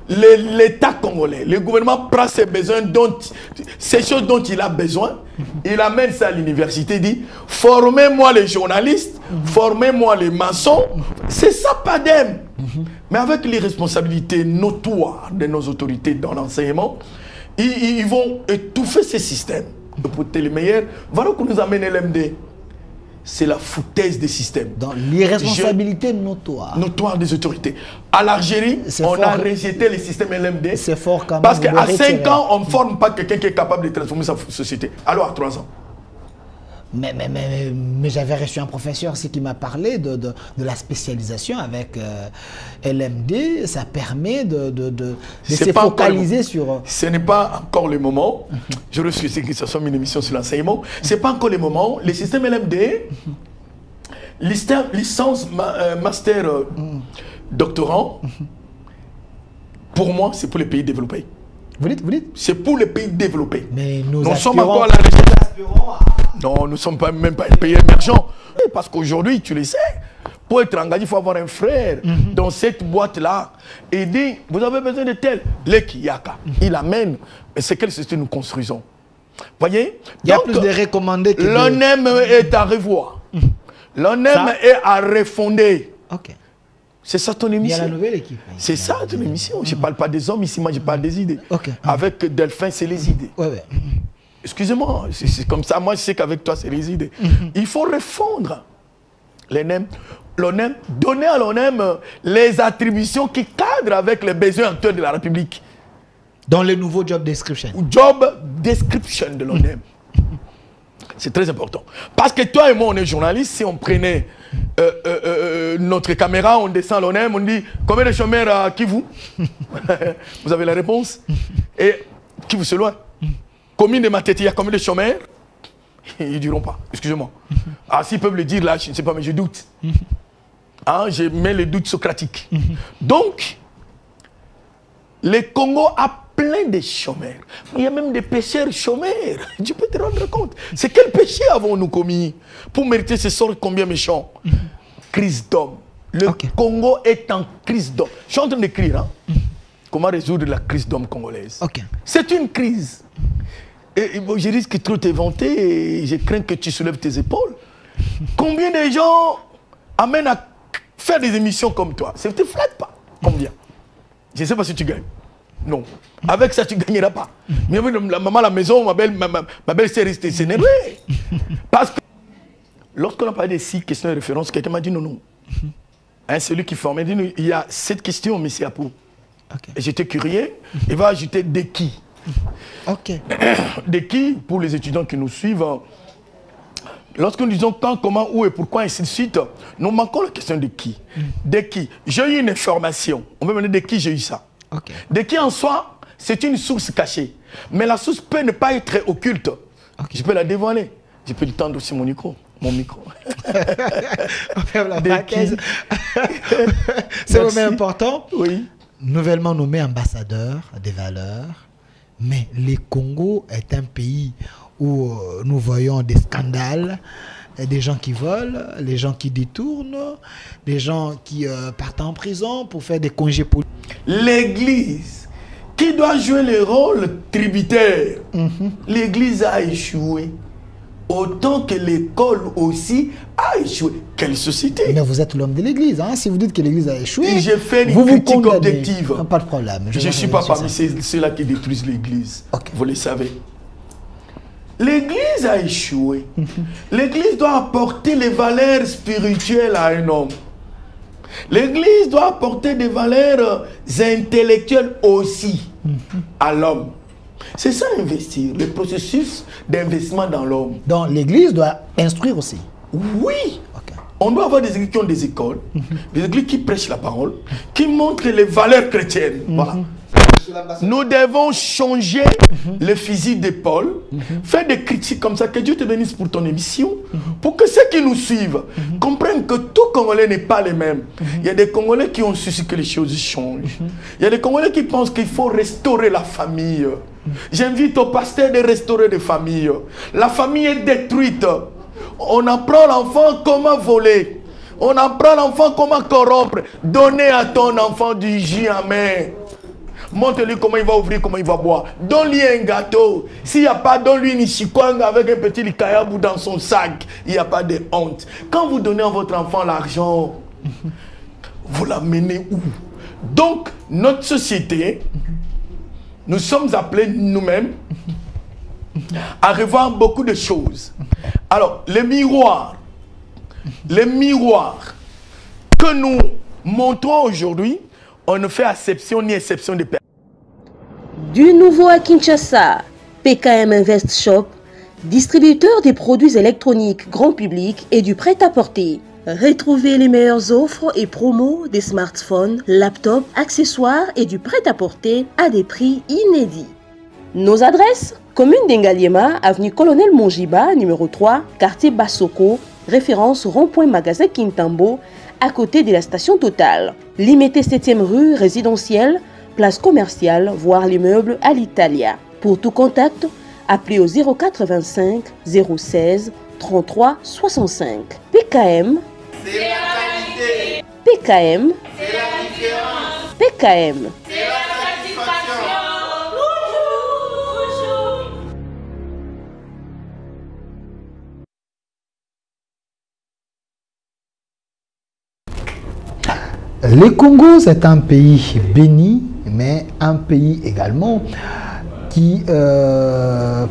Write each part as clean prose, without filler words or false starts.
l'État congolais, le gouvernement prend ces besoins, ces choses dont il a besoin, il amène ça à l'université, dit formez-moi les journalistes, formez-moi les maçons, c'est ça PADEM. Mais avec les responsabilités notoires de nos autorités dans l'enseignement, ils vont étouffer ces systèmes. Pour être les meilleurs, voilà où nous amène l'MD. C'est la foutaise des systèmes. Dans l'irresponsabilité notoire. Notoire des autorités. À l'Algérie, on a rejeté le système LMD. C'est fort quand même. Parce qu'à 5 ans, on ne forme pas quelqu'un qui est capable de transformer sa société. Alors à 3 ans. Mais j'avais reçu un professeur qui m'a parlé de la spécialisation avec LMD. Ça permet de se focaliser sur... Ce n'est pas encore le moment. Je refuse que ce soit une émission sur l'enseignement. Ce n'est pas encore le moment. Le système LMD, licence, master, doctorant, pour moi, c'est pour les pays développés. Vous dites C'est pour les pays développés. Mais nous sommes encore à la recherche. Non, nous ne sommes même pas un pays émergent. Parce qu'aujourd'hui, tu le sais, pour être engagé, il faut avoir un frère dans cette boîte-là. Et dit, vous avez besoin de tel. Le Kiyaka, il amène. Et c'est quelle société nous construisons. Voyez? Il y a plus de recommandés que l'ONEM est à revoir. L'ONEM est à refonder. Ok. C'est ça ton émission. Il y a la nouvelle équipe. C'est ça ton émission. Je ne parle pas des hommes ici, moi je parle des idées. Avec Delphin, c'est les idées. Ouais. Excusez-moi, c'est comme ça. Moi, je sais qu'avec toi, c'est les idées. Il faut refondre l'ONEM, donner à l'ONEM les attributions qui cadrent avec les besoins actuels de la République. Dans le nouveau job description. Job description de l'ONEM. C'est très important. Parce que toi et moi, on est journalistes. Si on prenait notre caméra, on descend à l'ONEM, on dit combien de chômeurs qui vous Vous avez la réponse. Et qui vous se loin. Combien de Matete, il y a combien de chômeurs? Ils ne diront pas, excusez-moi. S'ils peuvent le dire là, je ne sais pas, mais je doute. Je mets le doute socratique. Donc, le Congo a plein de chômeurs. Il y a même des pêcheurs chômeurs. Tu peux te rendre compte. C'est quel péché avons-nous commis pour mériter ce sort combien méchant? Crise d'homme. Le Congo est en crise d'homme. Je suis en train d'écrire. Comment résoudre la crise d'homme congolaise? C'est une crise. Et je risque de trop t'éventer et je crains que tu soulèves tes épaules. Combien de gens amènent à faire des émissions comme toi? Ça ne te flatte pas. Combien? Je ne sais pas si tu gagnes. Non. Avec ça, tu ne gagneras pas. Mais la maman à la maison, ma belle-sœur reste s'énerver. Parce que lorsqu'on a parlé de 6 questions de référence, quelqu'un m'a dit non. Celui qui formait, il dit il y a 7 questions, mais c'est à pour. Et j'étais curieux. Il va ajouter des qui. Des qui, pour les étudiants qui nous suivent, lorsque nous disons quand, comment, où et pourquoi, ainsi de suite, nous manquons la question de qui. De qui. J'ai eu une information. On peut me dire de qui j'ai eu ça. De qui en soi, c'est une source cachée. Mais la source peut ne pas être occulte. Je peux la dévoiler. Je peux lui tendre aussi mon micro. C'est vraiment important. Oui. Nouvellement nommé ambassadeur des valeurs. Mais le Congo est un pays où nous voyons des scandales, des gens qui volent, les gens qui détournent, des gens qui partent en prison pour faire des congés politiques. L'Église, qui doit jouer le rôle tributaire, l'Église a échoué. Autant que l'école aussi a échoué. Quelle société? Mais vous êtes l'homme de l'Église. Si vous dites que l'Église a échoué, j'ai fait une critique objective. Pas de problème. Je ne suis pas parmi ceux-là qui détruisent l'Église. Vous le savez. L'Église a échoué. L'Église doit apporter les valeurs spirituelles à un homme. L'Église doit apporter des valeurs intellectuelles aussi à l'homme. C'est ça investir, le processus d'investissement dans l'homme. Donc l'Église doit instruire aussi. Oui. On doit avoir des églises qui ont des écoles, des églises qui prêchent la parole, qui montrent les valeurs chrétiennes. Voilà. Nous devons changer le physique de Paul, faire des critiques comme ça, que Dieu te bénisse pour ton émission, pour que ceux qui nous suivent comprennent que tout Congolais n'est pas les mêmes. Il y a des Congolais qui ont su que les choses changent. Il y a des Congolais qui pensent qu'il faut restaurer la famille. J'invite au pasteur de restaurer les familles. La famille est détruite. On apprend l'enfant comment voler. On apprend l'enfant comment corrompre. Donner à ton enfant du jus amer. Montre-lui comment il va ouvrir, comment il va boire. Donne-lui un gâteau. S'il n'y a pas, donne-lui une chikwang avec un petit likayabou dans son sac. Il n'y a pas de honte. Quand vous donnez à votre enfant l'argent, vous l'amenez où? Donc, notre société, nous sommes appelés nous-mêmes à revoir beaucoup de choses. Alors, les miroirs que nous montrons aujourd'hui, on ne fait acception ni exception de personne. Du nouveau à Kinshasa, PKM Invest Shop, distributeur des produits électroniques grand public et du prêt-à-porter. Retrouvez les meilleures offres et promos des smartphones, laptops, accessoires et du prêt-à-porter à des prix inédits. Nos adresses: commune d'Engaliema, avenue Colonel Mongiba, numéro 3, quartier Bassoko, référence rond-point magasin Kintambo, à côté de la station Total. Limité 7e rue résidentielle, place commerciale, voire l'immeuble à l'Italia. Pour tout contact, appelez au 085 016 33 65. PKM, c'est la qualité. PKM, c'est la différence. PKM, c'est la satisfaction. Le Congo, c'est un pays béni, mais un pays également qui,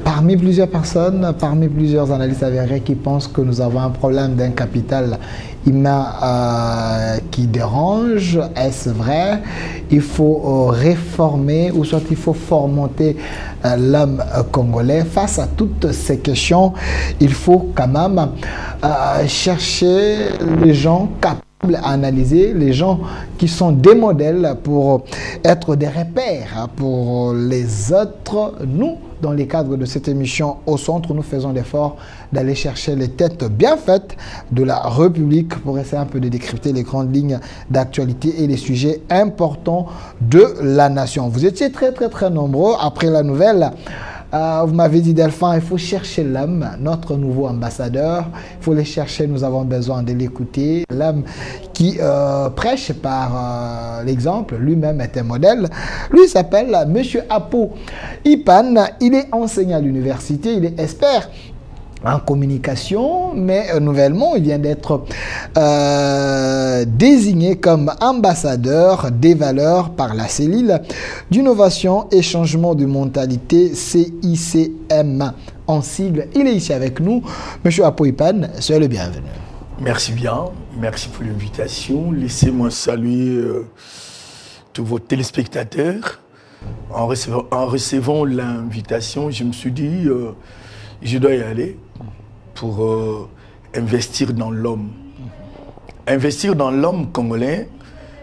parmi plusieurs personnes, parmi plusieurs analystes avérés qui pensent que nous avons un problème d'un capital humain qui dérange. Est-ce vrai? Il faut réformer ou soit il faut formenter l'homme congolais. Face à toutes ces questions, il faut quand même chercher les gens capables à analyser, les gens qui sont des modèles pour être des repères pour les autres. Nous, dans le cadre de cette émission Au Centre, nous faisons l'effort d'aller chercher les têtes bien faites de la République pour essayer un peu de décrypter les grandes lignes d'actualité et les sujets importants de la nation. Vous étiez très nombreux après la nouvelle. Vous m'avez dit, Delphin, il faut chercher l'homme, notre nouveau ambassadeur. Il faut le chercher, nous avons besoin de l'écouter. L'homme qui prêche par l'exemple, lui-même est un modèle. Lui s'appelle Monsieur Apo Ipan. Il est enseignant à l'université, il est expert en communication, mais nouvellement, il vient d'être désigné comme ambassadeur des valeurs par la cellule d'innovation et changement de mentalité CICM en sigle. Il est ici avec nous. Monsieur Apoipan, soyez le bienvenu. Merci bien, merci pour l'invitation. Laissez-moi saluer tous vos téléspectateurs. En recevant l'invitation, je me suis dit, je dois y aller pour investir dans l'homme. Investir dans l'homme congolais,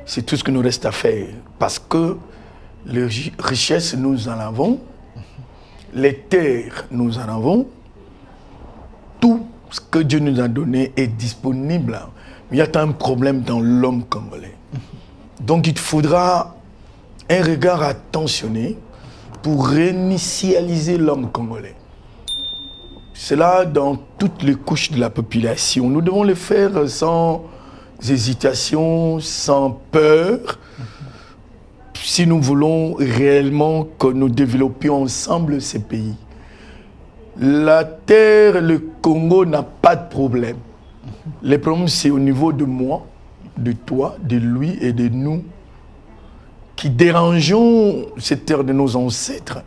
c'est tout ce que nous reste à faire. Parce que les richesses, nous en avons. Les terres, nous en avons. Tout ce que Dieu nous a donné est disponible. Mais il y a un problème dans l'homme congolais. Donc il faudra un regard attentionné pour réinitialiser l'homme congolais. Cela dans toutes les couches de la population. Nous devons le faire sans hésitation, sans peur, si nous voulons réellement que nous développions ensemble ces pays. La terre, le Congo n'a pas de problème. Le problème, c'est au niveau de moi, de toi, de lui et de nous, qui dérangeons cette terre de nos ancêtres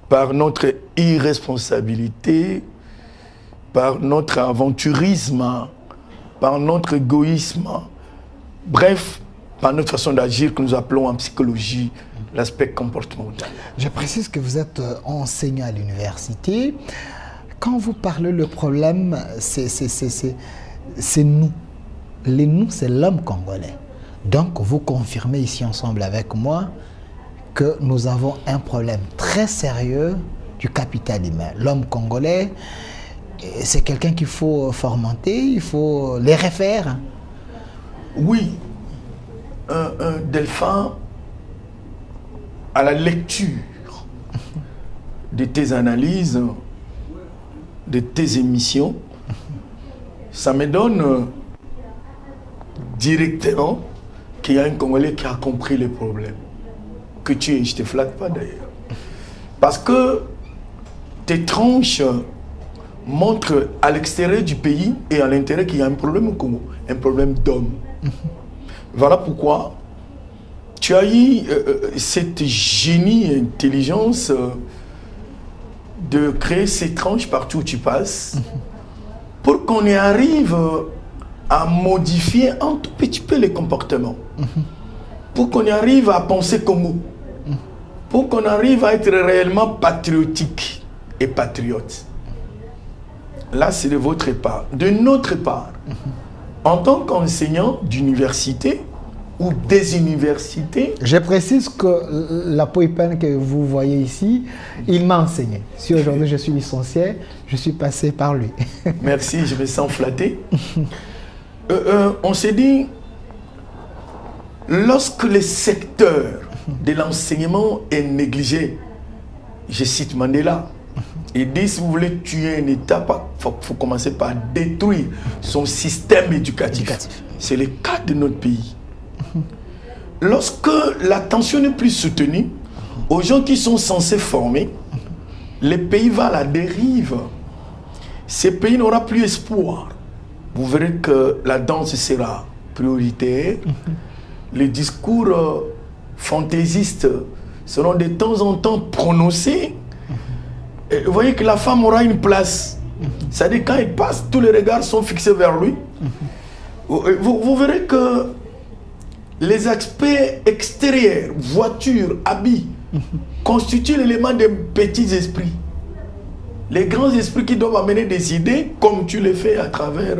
par notre irresponsabilité, par notre aventurisme, par notre égoïsme, bref, par notre façon d'agir que nous appelons en psychologie l'aspect comportemental. Je précise que vous êtes enseignant à l'université. Quand vous parlez le problème, c'est nous. Les nous, c'est l'homme congolais. Donc, vous confirmez ici ensemble avec moi que nous avons un problème très sérieux du capital humain. L'homme congolais, c'est quelqu'un qu'il faut fomenter, il faut les refaire. Oui, Delphin, à la lecture de tes analyses, de tes émissions, ça me donne directement qu'il y a un Congolais qui a compris les problèmes. que tu es. Je ne te flatte pas d'ailleurs. Parce que tes tranches montrent à l'extérieur du pays et à l'intérieur qu'il y a un problème au Congo, un problème d'homme. Voilà pourquoi tu as eu cette génie et intelligence de créer ces tranches partout où tu passes pour qu'on y arrive à modifier un tout petit peu les comportements, pour qu'on y arrive à penser Congo, pour qu'on arrive à être réellement patriotique et patriote. Là, c'est de votre part. De notre part, en tant qu'enseignant d'université ou des universités... Je précise que l'Apo Ipane que vous voyez ici, il m'a enseigné. Si aujourd'hui je suis licencié, je suis passé par lui. Merci, je me sens flatté. On s'est dit, lorsque le secteur de l'enseignement est négligé, je cite Mandela, il dit, si vous voulez tuer un État, il faut commencer par détruire son système éducatif. C'est le cas de notre pays. Lorsque l'attention n'est plus soutenue aux gens qui sont censés former, le pays va à la dérive. Ce pays n'aura plus espoir. Vous verrez que la danse sera prioritaire. Les discours fantaisistes seront de temps en temps prononcés. Et vous voyez que la femme aura une place. C'est-à-dire quand il passe, tous les regards sont fixés vers lui. Vous verrez que les aspects extérieurs, voitures, habits, constituent l'élément des petits esprits. Les grands esprits qui doivent amener des idées, comme tu le fais à travers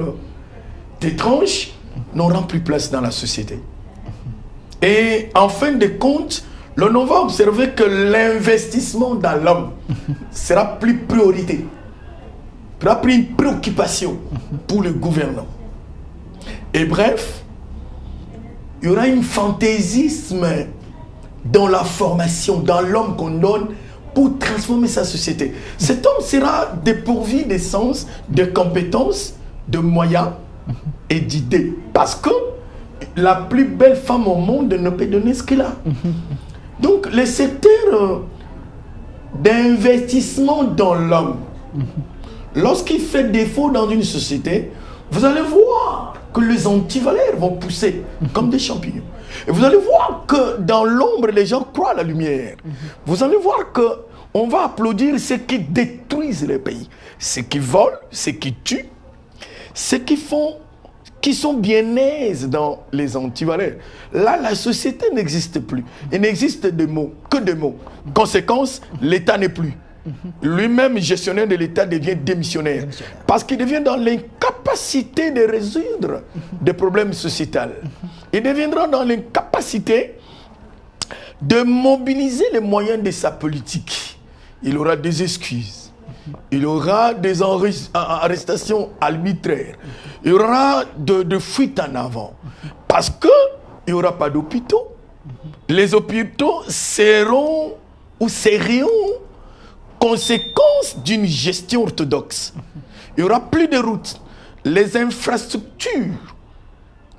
tes tranches, n'auront plus place dans la société. Et en fin de compte, l'on va observer que l'investissement dans l'homme sera plus priorité, sera plus une préoccupation pour le gouvernement. Et bref, il y aura un fantaisisme dans la formation, dans l'homme qu'on donne pour transformer sa société. Cet homme sera dépourvu de sens, de compétences, de moyens et d'idées. Parce que la plus belle femme au monde ne peut donner ce qu'elle a. Donc, le secteur d'investissement dans l'homme, lorsqu'il fait défaut dans une société, vous allez voir que les antivaleurs vont pousser comme des champignons. Et vous allez voir que dans l'ombre, les gens croient à la lumière. Vous allez voir qu'on va applaudir ceux qui détruisent le pays. Ceux qui volent, ceux qui tuent, ceux qui sont bien aises dans les antivaleurs. Là, la société n'existe plus. Il n'existe que des mots. Conséquence, l'État n'est plus. Lui-même, gestionnaire de l'État, devient démissionnaire. Parce qu'il devient dans l'incapacité de résoudre des problèmes sociétaux. Il deviendra dans l'incapacité de mobiliser les moyens de sa politique. Il aura des excuses. Il y aura des arrestations arbitraires. Il y aura de fuites en avant. Parce qu'il n'y aura pas d'hôpitaux. Les hôpitaux seront ou serions conséquence d'une gestion orthodoxe. Il n'y aura plus de routes. Les infrastructures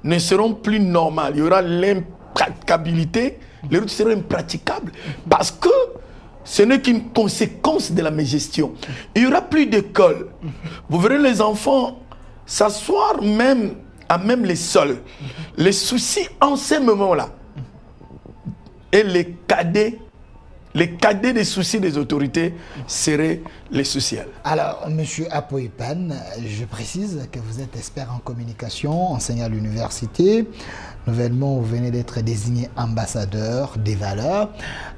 ne seront plus normales. Il y aura l'impraticabilité. Les routes seront impraticables. Parce que ce n'est qu'une conséquence de la mégestion. Il n'y aura plus d'école. Vous verrez les enfants s'asseoir même à même les sols. Les soucis en ce moment-là. Et les cadets des soucis des autorités seraient les sociales. Alors, M. Apo Ipane, je précise que vous êtes expert en communication, enseignant à l'université. Nouvellement, vous venez d'être désigné ambassadeur des valeurs.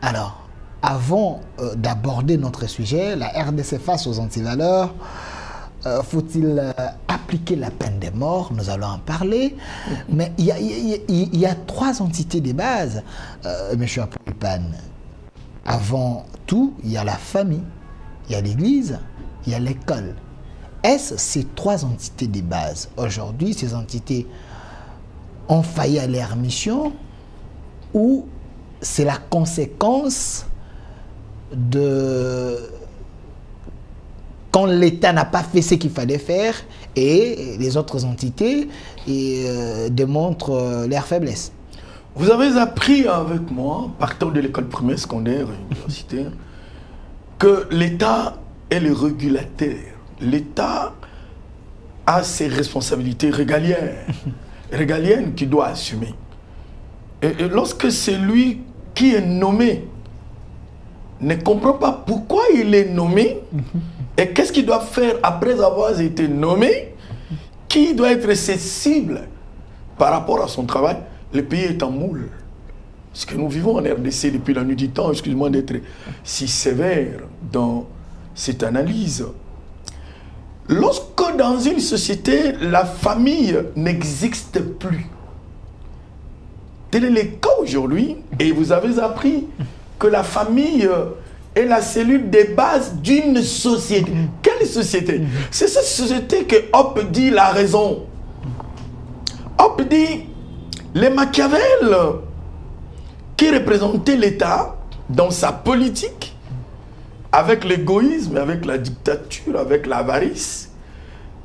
Alors, avant d'aborder notre sujet, la RDC face aux antivaleurs, faut-il appliquer la peine de mort? Nous allons en parler. Mais il y a trois entités de base, M. Apo Ipane. Avant tout, il y a la famille, il y a l'église, il y a l'école. Est-ce ces trois entités de base? Aujourd'hui, ces entités ont failli à leur mission ou c'est la conséquence de quand l'État n'a pas fait ce qu'il fallait faire et les autres entités démontrent leur faiblesse? Vous avez appris avec moi, partant de l'école primaire, secondaire et universitaire, que l'État est le régulateur. L'État a ses responsabilités régaliennes qu'il doit assumer. Et lorsque celui qui est nommé ne comprend pas pourquoi il est nommé et qu'est-ce qu'il doit faire après avoir été nommé, qui doit être sensible par rapport à son travail, le pays est en moule. Parce que nous vivons en RDC depuis la nuit du temps, excuse-moi d'être si sévère dans cette analyse. Lorsque dans une société, la famille n'existe plus, tel est le cas aujourd'hui, et vous avez appris que la famille est la cellule de base d'une société. Quelle société? C'est cette société que Hoppe dit la raison. Hoppe dit, les Machiavel qui représentaient l'État dans sa politique, avec l'égoïsme, avec la dictature, avec l'avarice,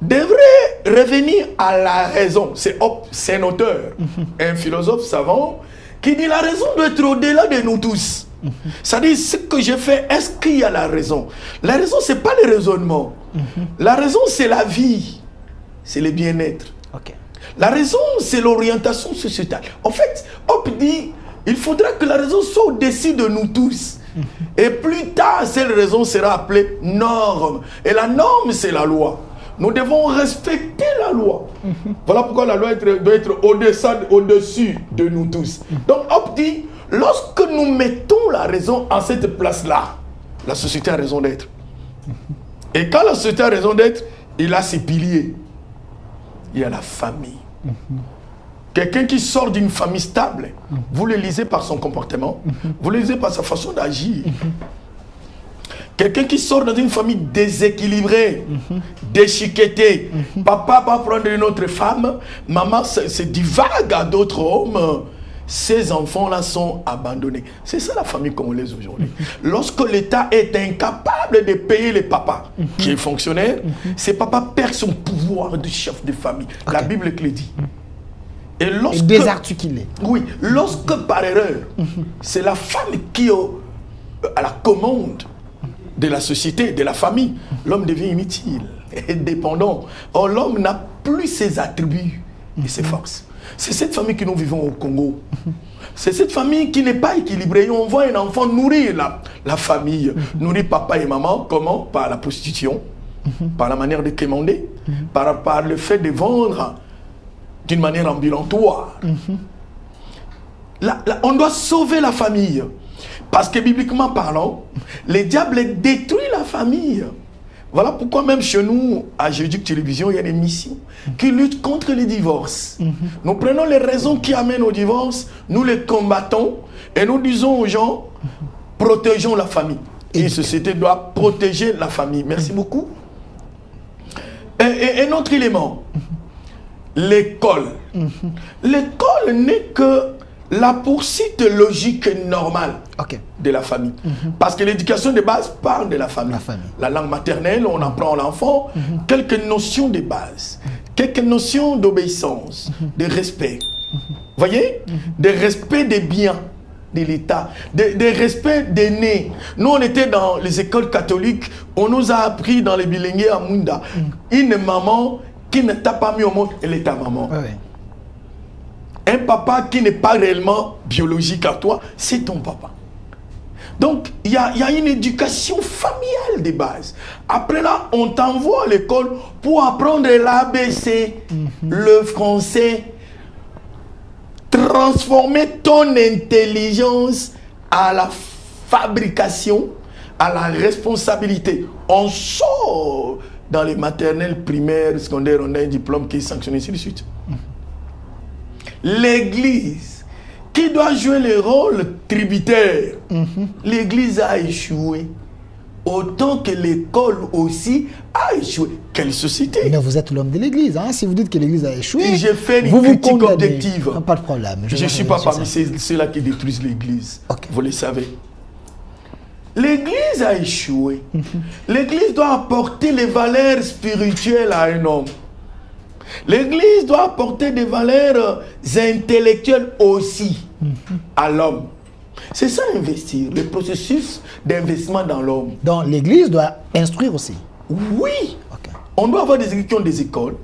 devrait revenir à la raison. C'est Hoppe, c'est un auteur, un philosophe savant, qui dit la raison doit être au-delà de nous tous. C'est-à-dire, ce que je fais, est-ce qu'il y a la raison? La raison, ce n'est pas le raisonnement. La raison, c'est la vie. C'est le bien-être. La raison, c'est l'orientation sociétale. En fait, Hoppe dit, il faudra que la raison soit au-dessus de nous tous. Et plus tard, cette raison sera appelée norme. Et la norme, c'est la loi. Nous devons respecter la loi. Voilà pourquoi la loi doit être au-dessus de nous tous. Donc, Hoppe dit, lorsque nous mettons la raison en cette place-là, la société a raison d'être. Et quand la société a raison d'être, il a ses piliers. Il y a la famille. Quelqu'un qui sort d'une famille stable, vous le lisez par son comportement, vous le lisez par sa façon d'agir. Quelqu'un qui sort dans une famille déséquilibrée, déchiquetée, papa va prendre une autre femme, maman se divague à d'autres hommes, ces enfants-là sont abandonnés. C'est ça la famille congolaise aujourd'hui. Lorsque l'État est incapable de payer les papas qui est fonctionnaire, ces papas perdent son pouvoir de chef de famille. La Bible le dit. Et lorsque, désarticulé. Oui, lorsque par erreur, c'est la femme qui est à la commande de la société, de la famille, l'homme devient inutile et dépendant. Or, l'homme n'a plus ses attributs et ses forces. C'est cette famille que nous vivons au Congo. C'est cette famille qui n'est pas équilibrée. Et on voit un enfant nourrir la famille, nourrir papa et maman. Comment? Par la prostitution, par la manière de quémander, par le fait de vendre d'une manière ambulatoire. On doit sauver la famille. Parce que bibliquement parlant, le diable détruit la famille. Voilà pourquoi même chez nous, à Jéduc Télévision, il y a des missions qui luttent contre les divorces. Nous prenons les raisons qui amènent au divorce, nous les combattons et nous disons aux gens, protégeons la famille. Et une société doit protéger la famille. Merci beaucoup. Et un autre élément, l'école. L'école n'est que la poursuite logique normale de la famille. Parce que l'éducation de base parle de la famille. La langue maternelle, on apprend à l'enfant quelques notions de base, quelques notions d'obéissance, de respect. Voyez? De respect des biens de l'État, de respect des nés. Nous, on était dans les écoles catholiques, on nous a appris dans les bilingues à Munda, une maman qui ne t'a pas mis au monde, elle est ta maman. Un papa qui n'est pas réellement biologique à toi, c'est ton papa. Donc, il y a une éducation familiale de base. Après là, on t'envoie à l'école pour apprendre l'ABC, le français, transformer ton intelligence à la fabrication, à la responsabilité. On sort dans les maternelles, primaires, secondaires, on a un diplôme qui est sanctionné, ainsi de suite. L'église, qui doit jouer le rôle tributaire, l'église a échoué. Autant que l'école aussi a échoué. Quelle société? Mais vous êtes l'homme de l'église, hein? Si vous dites que l'église a échoué, et j'ai fait une critique objective. Pas de problème. Je ne suis pas parmi ceux-là qui détruisent l'église. Vous le savez. L'église a échoué. L'église doit apporter les valeurs spirituelles à un homme. L'église doit apporter des valeurs intellectuelles aussi. à l'homme. C'est ça investir, le processus d'investissement dans l'homme. Donc l'église doit instruire aussi. Oui. Ok. On doit avoir des églises qui ont des écoles,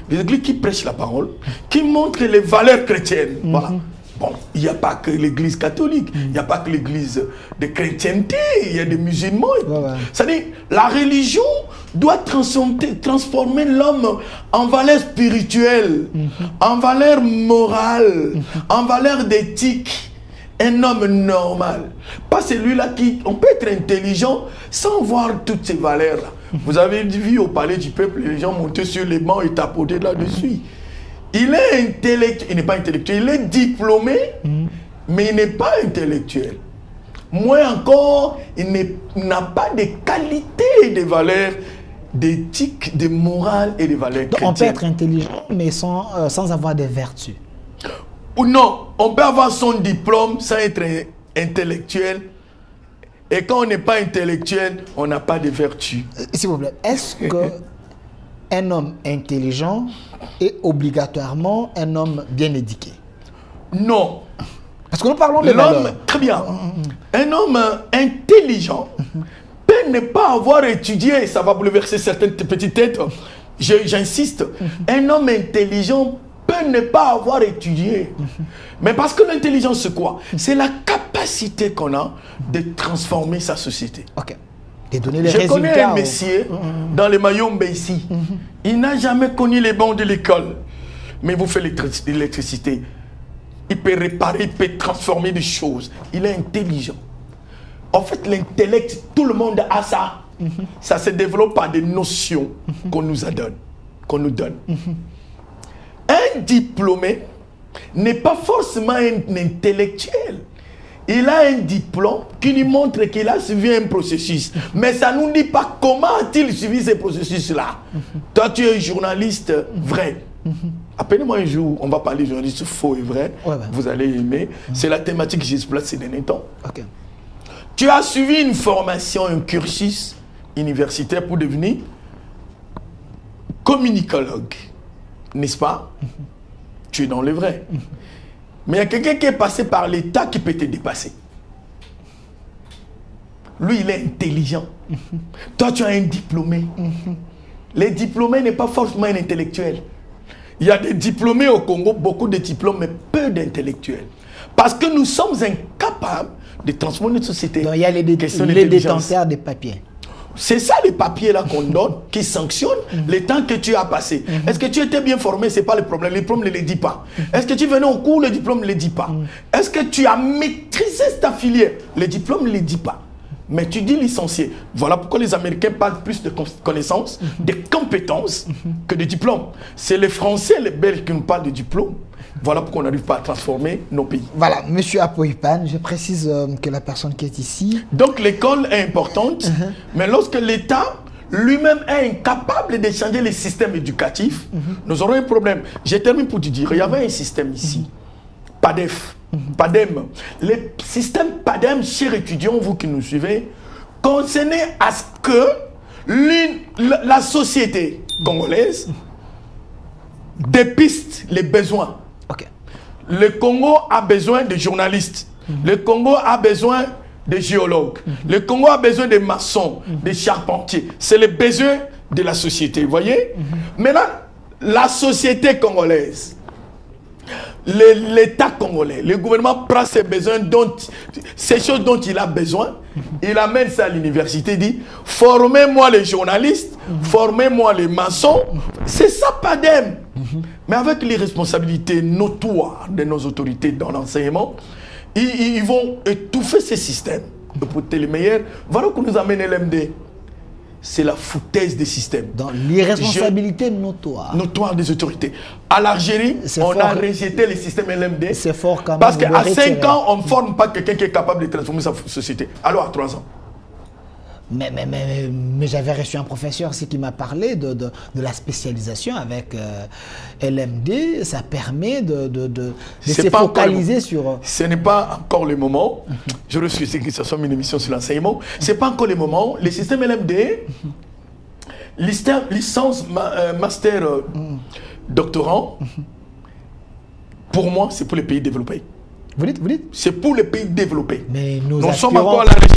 des églises qui prêchent la parole, qui montrent les valeurs chrétiennes. Voilà. Bon, il n'y a pas que l'église catholique, il n'y a pas que l'église de chrétienté, il y a des musulmans. C'est-à-dire, la religion doit transformer l'homme en valeur spirituelle, en valeur morale, en valeur d'éthique. Un homme normal. Pas celui-là qui... On peut être intelligent sans voir toutes ces valeurs-là. Vous avez vu au palais du peuple, les gens montaient sur les bancs et tapotaient là-dessus. Il est intellectuel, il n'est pas intellectuel, il est diplômé, mais il n'est pas intellectuel. Moins encore, il n'a pas de qualité, de valeurs, d'éthique, de morale et de valeurs chrétiennes. Donc on peut être intelligent, mais sans avoir des vertus. Ou non, on peut avoir son diplôme sans être intellectuel. Et quand on n'est pas intellectuel, on n'a pas de vertu. S'il vous plaît, est-ce qu'un homme intelligent est obligatoirement un homme bien éduqué? Non. Parce que nous parlons de l'homme. Très bien. Un homme intelligent peut ne pas avoir étudié, ça va bouleverser certaines petites têtes. J'insiste. Un homme intelligent peut ne pas avoir étudié. Mais parce que l'intelligence, c'est quoi? C'est la capacité qu'on a de transformer sa société. Ok. De donner les Je résultats. connais un monsieur dans les Mayombe ici. Il n'a jamais connu les bancs de l'école. Mais il vous fait l'électricité. Il peut réparer, il peut transformer des choses. Il est intelligent. En fait, l'intellect, tout le monde a ça. Ça se développe par des notions qu'on nous donne. Un diplômé n'est pas forcément un intellectuel. Il a un diplôme qui lui montre qu'il a suivi un processus. Mais ça ne nous dit pas comment a-t-il suivi ce processus-là. Toi, tu es un journaliste vrai. Appelez-moi un jour, on va parler de journaliste faux et vrai. Vous allez aimer. C'est la thématique que j'exploite ces derniers temps. Okay. Tu as suivi une formation, un cursus universitaire pour devenir communicologue. N'est-ce pas? Tu es dans le vrai. Mais il y a quelqu'un qui est passé par l'État qui peut te dépasser. Lui, il est intelligent. Toi, tu as un diplômé. Les diplômés n'est pas forcément un intellectuel. Il y a des diplômés au Congo, beaucoup de diplômes, mais peu d'intellectuels. Parce que nous sommes incapables de transformer notre société. Donc, il y a les détenteurs des papiers. C'est ça les papiers là qu'on donne, qui sanctionnent le temps que tu as passé. Est-ce que tu étais bien formé? Ce n'est pas le problème. Le diplôme ne le dit pas. Est-ce que tu venais au cours? Le diplôme ne le dit pas. Est-ce que tu as maîtrisé ta filière? Le diplôme ne le dit pas. Mais tu dis licencié. Voilà pourquoi les Américains parlent plus de connaissances, de compétences que de diplômes. C'est les Français, les Belges qui nous parlent de diplômes. Voilà pourquoi on n'arrive pas à transformer nos pays. Voilà, Monsieur Apoipan, je précise que la personne qui est ici... Donc l'école est importante, mais lorsque l'État lui-même est incapable de changer les systèmes éducatifs, nous aurons un problème. Je termine pour te dire, il y avait un système ici, PADEF, PADEM. Le système PADEM, chers étudiants, vous qui nous suivez, concernait à ce que la société congolaise dépiste les besoins. Le Congo a besoin de journalistes. Le Congo a besoin de géologues. Le Congo a besoin de maçons, de charpentiers. C'est le besoin de la société, vous voyez? Maintenant, la société congolaise, l'État congolais, le gouvernement prend ses besoins, ces choses dont il a besoin, il amène ça à l'université, dit formez-moi les journalistes, formez-moi les maçons. C'est ça, PADEM. Mais avec les responsabilités notoires de nos autorités dans l'enseignement, ils vont étouffer ces systèmes pour être les meilleurs. Voilà où nous amène l'MD. C'est la foutaise des systèmes. Dans l'irresponsabilité notoire. Notoire des autorités. À l'Algérie, on a rejeté le système LMD. C'est fort quand même. Parce qu'à 5 ans, on ne forme pas quelqu'un qui est capable de transformer sa société. Alors à 3 ans. Mais j'avais reçu un professeur aussi qui m'a parlé de la spécialisation avec LMD. Ça permet de se focaliser sur... Ce n'est pas encore le moment. Je refuse que ce soit une émission sur l'enseignement. Ce n'est pas encore le moment. Le système LMD, licence, master, doctorant, pour moi, c'est pour les pays développés. Vous dites C'est pour les pays développés. Mais nous sommes encore à la recherche.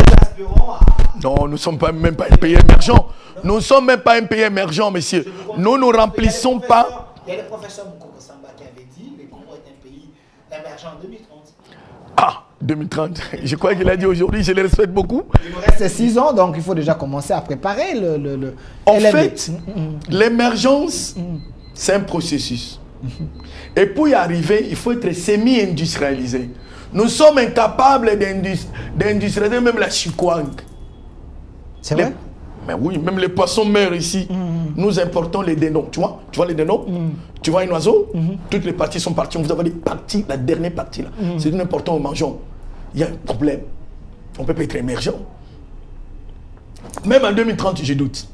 Non, nous ne sommes même pas un pays émergent. Nous ne sommes même pas un pays émergent, monsieur. Nous ne remplissons pas. Il y a le professeur Moukoko Samba qui avait dit que le Congo est un pays émergent en 2030. Ah, 2030. Je crois qu'il a dit aujourd'hui, je le respecte beaucoup. Il nous reste 6 ans, donc il faut déjà commencer à préparer le En fait, l'émergence, c'est un processus. Et pour y arriver, il faut être semi-industrialisé. Nous sommes incapables d'industrialiser même la chikwang. C'est vrai? Mais oui, même les poissons meurent ici. Nous importons les dénoms. Tu vois les dénoms? Tu vois un oiseau? Toutes les parties sont parties. On vous avez des parties, la dernière partie là. C'est nous importons, nous mangeons. Il y a un problème. On ne peut pas être émergent. Même en 2030, je doute.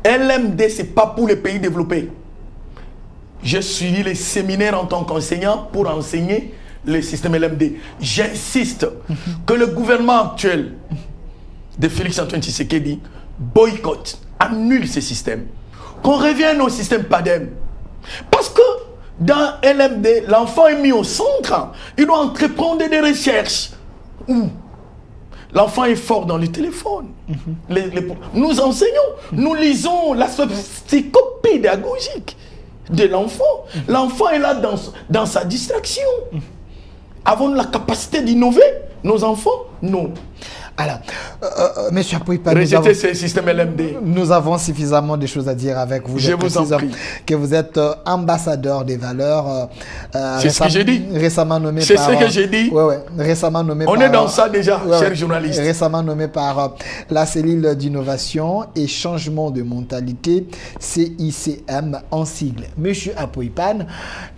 LMD, ce n'est pas pour les pays développés. J'ai suivi les séminaires en tant qu'enseignant pour enseigner le système LMD. J'insiste que le gouvernement actuel de Félix-Antoine Tshisekedi boycotte, annule ce système. Qu'on revienne au système PADEM. Parce que dans LMD, l'enfant est mis au centre. Il doit entreprendre des recherches. L'enfant est fort dans le téléphone. Nous enseignons, nous lisons l'aspect psychopédagogique de l'enfant. L'enfant est là dans sa distraction. Avons-nous la capacité d'innover, nos enfants? Non. Alors, monsieur Apoipa, rejeter ce système LMD. Nous avons suffisamment de choses à dire avec vous. Je vous en prie. Que vous êtes ambassadeur des valeurs. C'est ce que j'ai dit. Récemment nommé c'est par... ce que j'ai dit. Ouais, récemment nommé On est dans ça déjà, chers journalistes. Récemment nommé par la cellule d'innovation et changement de mentalité, CICM en sigle. Monsieur Apoipan,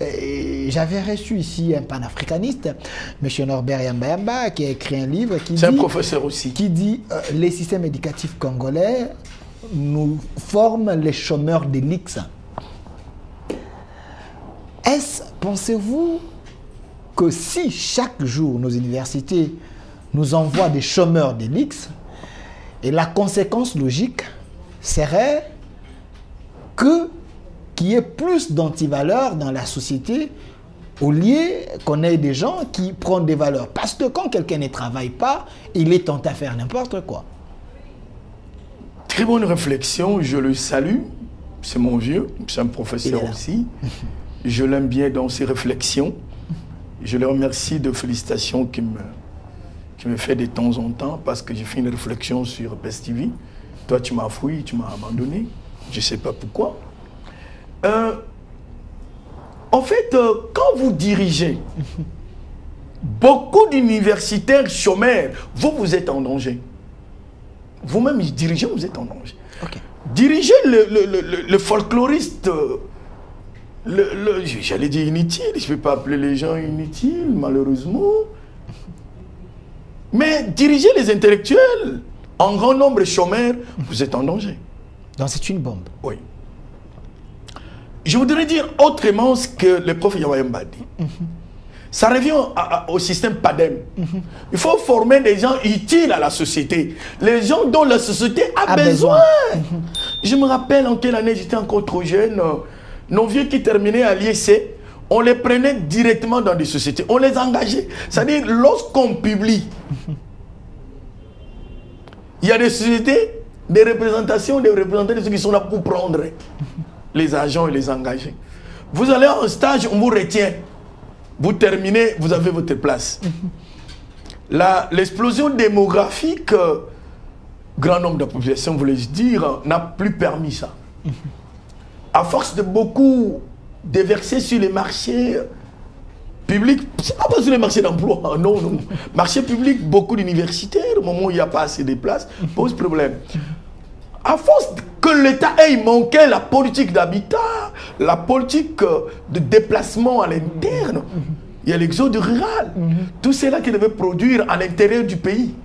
j'avais reçu ici un panafricaniste, monsieur Norbert Yamba, qui a écrit un livre qui dit... C'est un professeur aussi. Qui dit les systèmes éducatifs congolais nous forment les chômeurs de l'X. Est-ce, pensez-vous, que si chaque jour nos universités nous envoient des chômeurs de l'X, et la conséquence logique serait qu'il y ait plus d'antivaleurs dans la société au lieu qu'on ait des gens qui prennent des valeurs. Parce que quand quelqu'un ne travaille pas, il est tenté à faire n'importe quoi. Très bonne réflexion, je le salue. C'est mon vieux, c'est un professeur aussi. Je l'aime bien dans ses réflexions. Je le remercie de félicitations qu'il me fait de temps en temps parce que j'ai fait une réflexion sur PES TV. Toi, tu m'as fouillé, tu m'as abandonné. Je ne sais pas pourquoi. En fait, quand vous dirigez beaucoup d'universitaires chômeurs, vous êtes en danger. Vous-même, dirigez, vous êtes en danger. Okay. Dirigez le folkloriste, j'allais dire inutile, je ne vais pas appeler les gens inutiles, malheureusement. Mais dirigez les intellectuels en grand nombre chômeurs, vous êtes en danger. Donc c'est une bombe. Oui. Je voudrais dire autrement ce que le prof Yawayamba dit. Ça revient au système PADEM. Il faut former des gens utiles à la société. Les gens dont la société a besoin. Je me rappelle en quelle année j'étais encore trop jeune. Nos vieux qui terminaient à l'IEC, on les prenait directement dans des sociétés. On les engageait. C'est-à-dire, lorsqu'on publie, il y a des sociétés, des représentations, des représentants de ceux qui sont là pour prendre les agents et les engager. Vous allez en stage, on vous retient. Vous terminez, vous avez votre place. L'explosion démographique, grand nombre de populations, voulais dire, n'a plus permis ça. À force de beaucoup déverser sur les marchés publics, c'est pas sur les marchés d'emploi, non, non. Marché public, beaucoup d'universitaires, au moment où il n'y a pas assez de places, pose problème. À force que l'État ait manqué la politique d'habitat, la politique de déplacement à l'interne, il y a l'exode rural. Tout cela qui devait produire à l'intérieur du pays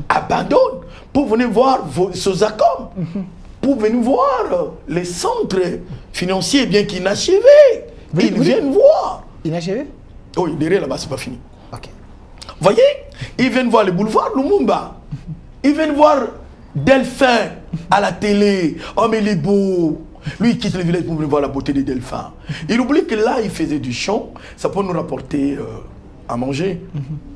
abandonne pour venir voir Sosacom, pour venir voir les centres financiers bien qu'inachevés. Ils viennent voir. Inachevés? Oui, derrière là-bas, c'est pas fini. Ok. Vous voyez, ils viennent voir le boulevard Lumumba. Ils viennent voir Delphin à la télé. Oh, mais il est beau. Lui, il quitte le village pour venir voir la beauté des dauphins. Il oublie que là, il faisait du chant. Ça peut nous rapporter à manger,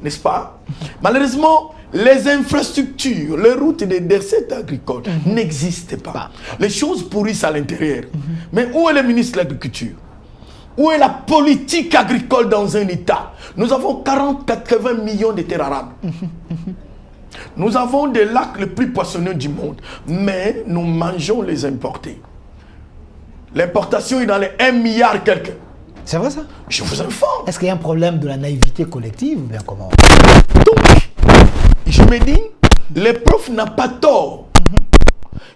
n'est-ce pas? Malheureusement, les infrastructures, les routes des desserts agricoles n'existent pas. Les choses pourrissent à l'intérieur. Mais où est le ministre de l'Agriculture? Où est la politique agricole dans un État? Nous avons 40-80 millions de terres arables. Nous avons des lacs les plus poissonneux du monde. Mais nous mangeons les importés. L'importation est dans les 1 milliard quelques. C'est vrai ça? Je vous informe. Est-ce qu'il y a un problème de la naïveté collective ou bien comment? Donc, je me dis, les profs n'ont pas tort.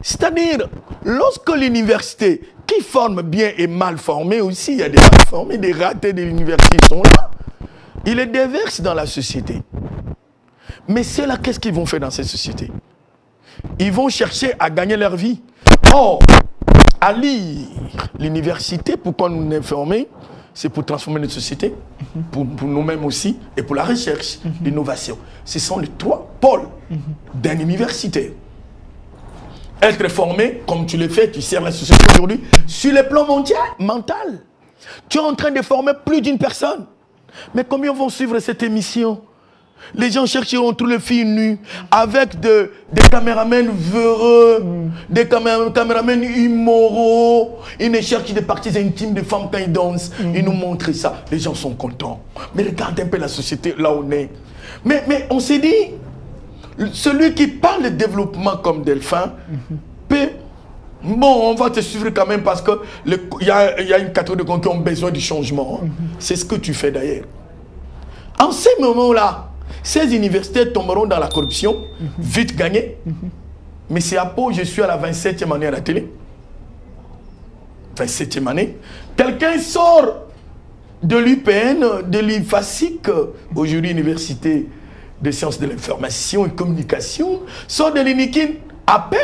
C'est-à-dire, lorsque l'université, qui forme bien et mal formée aussi, il y a des mal formés, des ratés de l'université sont là, ils les déversent dans la société. Mais ceux-là, qu'est-ce qu'ils vont faire dans cette société? Ils vont chercher à gagner leur vie. Or, à lire l'université, pourquoi nous nous formons? C'est pour transformer notre société, pour nous-mêmes aussi, et pour la recherche, l'innovation. Ce sont les 3 pôles d'un universitaire. Être formé, comme tu le fais, tu sers la société aujourd'hui, sur le plan mental. Tu es en train de former plus d'une personne. Mais combien vont suivre cette émission? Les gens chercheront tous les filles nues, avec des caméramans véreux, des caméramans immoraux. Ils ne cherchent des parties intimes des femmes quand ils dansent. Ils nous montrent ça. Les gens sont contents. Mais regarde un peu la société là où on est. Mais on s'est dit, celui qui parle de développement comme Delphin, peut... Bon, on va te suivre quand même parce qu'il y a une catégorie de gens qui ont besoin du changement. C'est ce que tu fais d'ailleurs. En ce moment-là, ces universités tomberont dans la corruption, vite gagnées. Mais c'est à Pau, je suis à la 27e année à la télé. 27e année. Quelqu'un sort de l'UPN, de l'IFASIC, aujourd'hui Université des sciences de l'information et communication, sort de l'INIKIN, à peine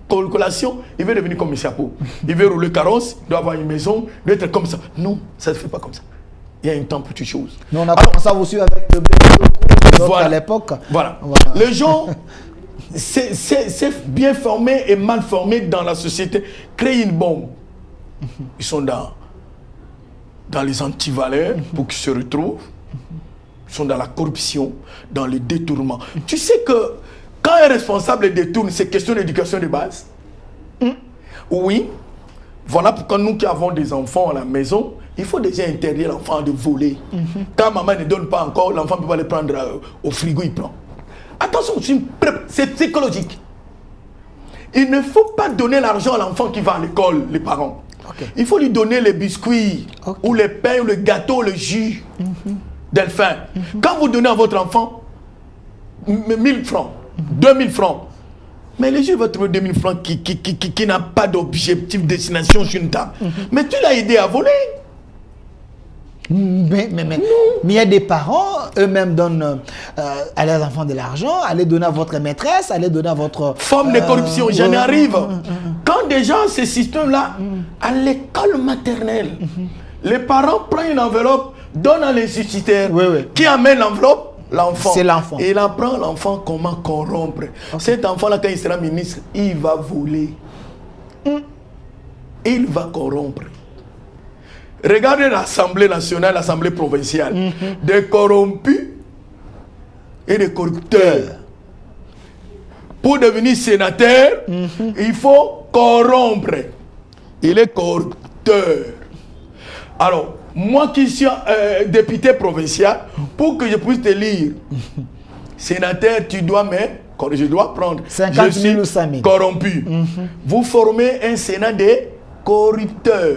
calculation, il veut devenir commissaire à Pau. Il veut rouler carrosse, il doit avoir une maison, il doit être comme ça. Non, ça ne se fait pas comme ça. Il y a un temps pour toutes choses. Nous, on a commencé à vous suivre avec le voilà. À l'époque. Voilà. Les gens, c'est bien formé et mal formé dans la société. Créer une bombe. Ils sont dans les antivaleurs pour qu'ils se retrouvent. Ils sont dans la corruption, dans le détournement. Tu sais que quand un responsable détourne, c'est question d'éducation de base. Oui. Voilà pourquoi nous qui avons des enfants à la maison, il faut déjà interdire l'enfant de voler. Quand maman ne donne pas encore, l'enfant peut pas le prendre au frigo, il prend. Attention, c'est psychologique. Il ne faut pas donner l'argent à l'enfant qui va à l'école, les parents. Il faut lui donner les biscuits, ou les pains, ou le gâteau, le jus. Delphin. Quand vous donnez à votre enfant 1000 francs, 2000 francs, mais les gens vont trouver 2000 francs qui n'a pas d'objectif, destination sur une table. Mais tu l'as aidé à voler. Mais il y a des parents, eux-mêmes donnent à leurs enfants de l'argent, allez donner à votre maîtresse, allez donner à votre... Forme de corruption, j'en arrive. Quand déjà ce système-là, à l'école maternelle, les parents prennent une enveloppe, donnent à l'instituteur, qui amène l'enveloppe, l'enfant. C'est l'enfant. Et il apprend l'enfant comment corrompre. Cet enfant-là, quand il sera ministre, il va voler. Il va corrompre. Regardez l'Assemblée nationale, l'Assemblée provinciale. Des corrompus et des corrupteurs. Pour devenir sénateur, il faut corrompre. Il est corrupteur. Alors, moi qui suis député provincial, pour que je puisse te lire, sénateur, tu dois je dois prendre. 50 000 ou 5 000. Corrompu. Vous formez un sénat de corrupteurs.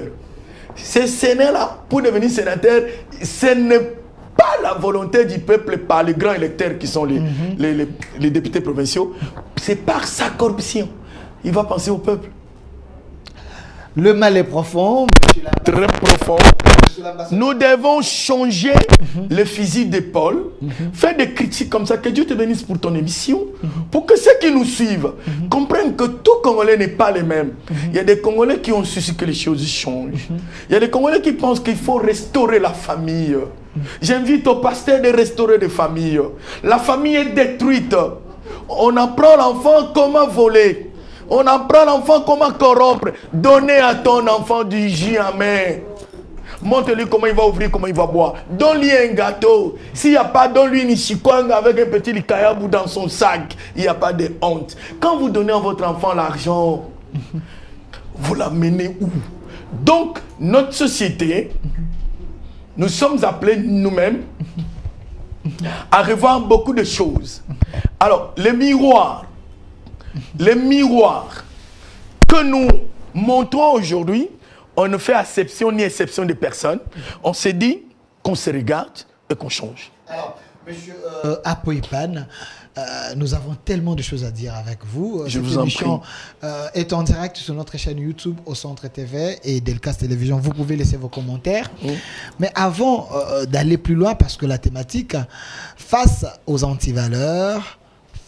Ces sénats-là, pour devenir sénateur, ce n'est pas la volonté du peuple par les grands électeurs qui sont les députés provinciaux. C'est par sa corruption. Il va penser au peuple. Le mal est profond. Très profond. Nous devons changer le physique de Paul, faire des critiques comme ça, que Dieu te bénisse pour ton émission, pour que ceux qui nous suivent comprennent que tout Congolais n'est pas le même. Il y a des Congolais qui ont su que les choses changent. Il y a des Congolais qui pensent qu'il faut restaurer la famille. J'invite au pasteur de restaurer des familles. La famille est détruite. On apprend l'enfant comment voler. On apprend l'enfant comment corrompre. Donner à ton enfant du jus amer. Montre-lui comment il va ouvrir, comment il va boire. Donne-lui un gâteau. S'il n'y a pas, donne-lui une chikwang avec un petit likayabou dans son sac. Il n'y a pas de honte. Quand vous donnez à votre enfant l'argent, vous l'amenez où? Donc, notre société, nous sommes appelés nous-mêmes à revoir beaucoup de choses. Alors, les miroirs que nous montrons aujourd'hui, on ne fait exception ni exception de personne. On s'est dit qu'on se regarde et qu'on change. Alors, monsieur Apoipan, nous avons tellement de choses à dire avec vous. Je vous en prie. Est en direct sur notre chaîne YouTube au Centre TV et Delcas Télévision. Vous pouvez laisser vos commentaires. Mais avant d'aller plus loin, parce que la thématique, face aux antivaleurs,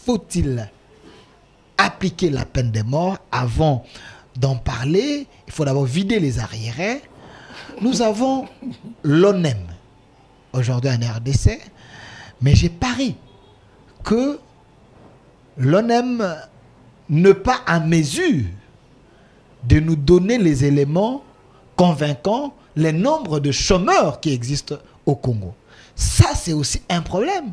faut-il appliquer la peine de mort? Avant d'en parler, il faut d'abord vider les arriérés. Nous avons l'ONEM aujourd'hui en RDC, mais j'ai pari que l'ONEM n'est pas à mesure de nous donner les éléments convaincants, les nombres de chômeurs qui existent au Congo. Ça, c'est aussi un problème.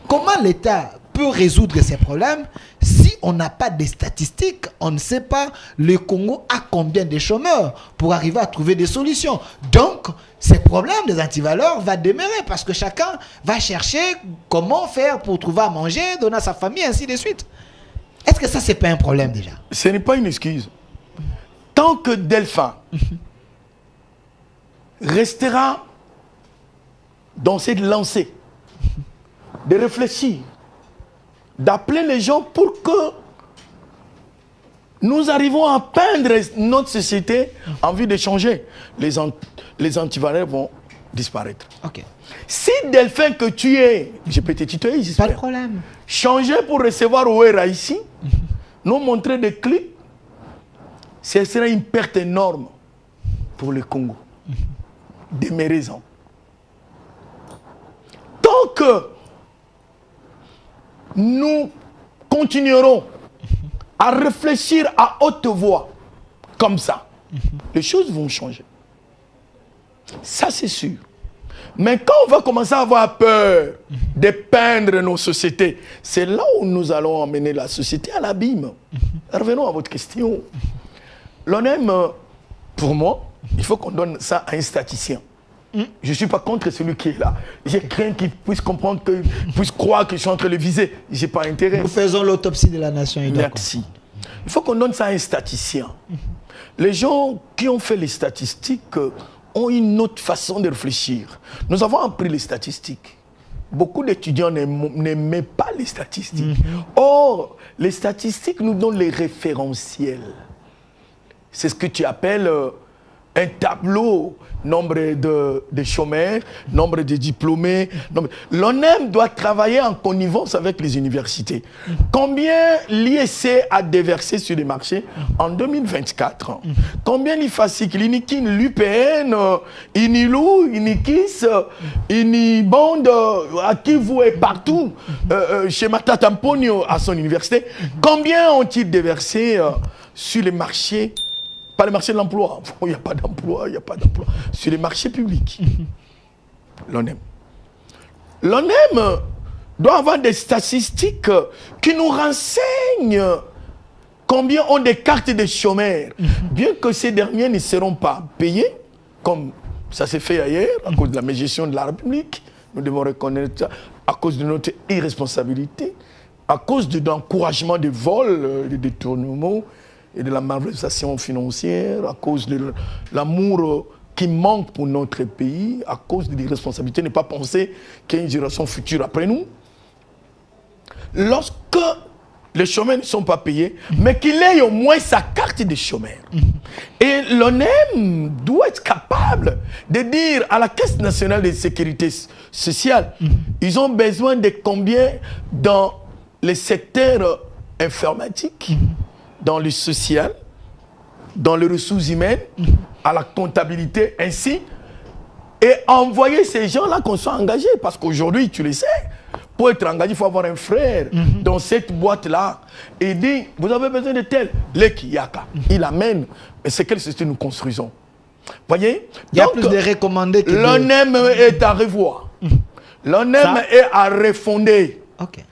Comment l'État peut résoudre ces problèmes si on n'a pas de statistiques? On ne sait pas le Congo a combien de chômeurs pour arriver à trouver des solutions. Donc, ces problèmes des antivaleurs vont demeurer parce que chacun va chercher comment faire pour trouver à manger, donner à sa famille, ainsi de suite. Est-ce que ça, c'est pas un problème déjà? Ce n'est pas une excuse. Tant que Delphin restera dans cette lancée de réfléchir, d'appeler les gens pour que nous arrivons à peindre notre société en vue de changer, les antivaleurs vont disparaître. Ok. Si Delphin que tu es, je peux te tutoyer, j'espère. Pas de problème. Changer pour recevoir Ouera ici, nous montrer des clips, ce serait une perte énorme pour le Congo. De mes raisons. Tant que nous continuerons à réfléchir à haute voix, comme ça, les choses vont changer. Ça, c'est sûr. Mais quand on va commencer à avoir peur de peindre nos sociétés, c'est là où nous allons emmener la société à l'abîme. Revenons à votre question. L'ONEM, pour moi, il faut qu'on donne ça à un statisticien. Je ne suis pas contre celui qui est là. J'ai craint qu'il puisse comprendre, qu'il puisse croire que je suis en train de le viser. Je n'ai pas intérêt. Nous faisons l'autopsie de la nation. Merci. Il faut qu'on donne ça à un statisticien. Les gens qui ont fait les statistiques ont une autre façon de réfléchir. Nous avons appris les statistiques. Beaucoup d'étudiants n'aimaient pas les statistiques. Or, les statistiques nous donnent les référentiels. C'est ce que tu appelles un tableau, nombre de chômeurs, nombre de diplômés. L'ONEM doit travailler en connivence avec les universités. Combien l'IEC a déversé sur les marchés en 2024? Combien l'IFASIC, l'INIKIN, l'UPN, INILU, INIKIS, INIBOND, à qui vous êtes partout, chez Matatamponio à son université, combien ont-ils déversé sur les marchés? Pas le marché de l'emploi. Il n'y a pas d'emploi, il n'y a pas d'emploi. Sur les marchés publics. L'ONEM. L'ONEM doit avoir des statistiques qui nous renseignent combien ont des cartes de chômeurs. Bien que ces derniers ne seront pas payés, comme ça s'est fait ailleurs, à cause de la mégestion de la République. Nous devons reconnaître ça, à cause de notre irresponsabilité, à cause de l'encouragement des vols, des détournements, et de la malversation financière, à cause de l'amour qui manque pour notre pays, à cause de l'irresponsabilité, ne pas penser qu'il y a une génération future après nous. Lorsque les chômeurs ne sont pas payés, mais qu'il ait au moins sa carte de chômeur. Et l'ONEM doit être capable de dire à la Caisse nationale de sécurité sociale, ils ont besoin de combien dans les secteurs informatiques, dans le social, dans les ressources humaines, à la comptabilité, ainsi, et envoyer ces gens-là qu'on soit engagés. Parce qu'aujourd'hui, tu le sais, pour être engagé, il faut avoir un frère dans cette boîte-là. Et dit, vous avez besoin de tel, l'Ekiyaka. Il amène. Mais c'est quelle société nous construisons? Voyez? Il y a Donc, plus de recommandés que de... l'ONEM est à revoir. L'ONEM est à refonder. Ok.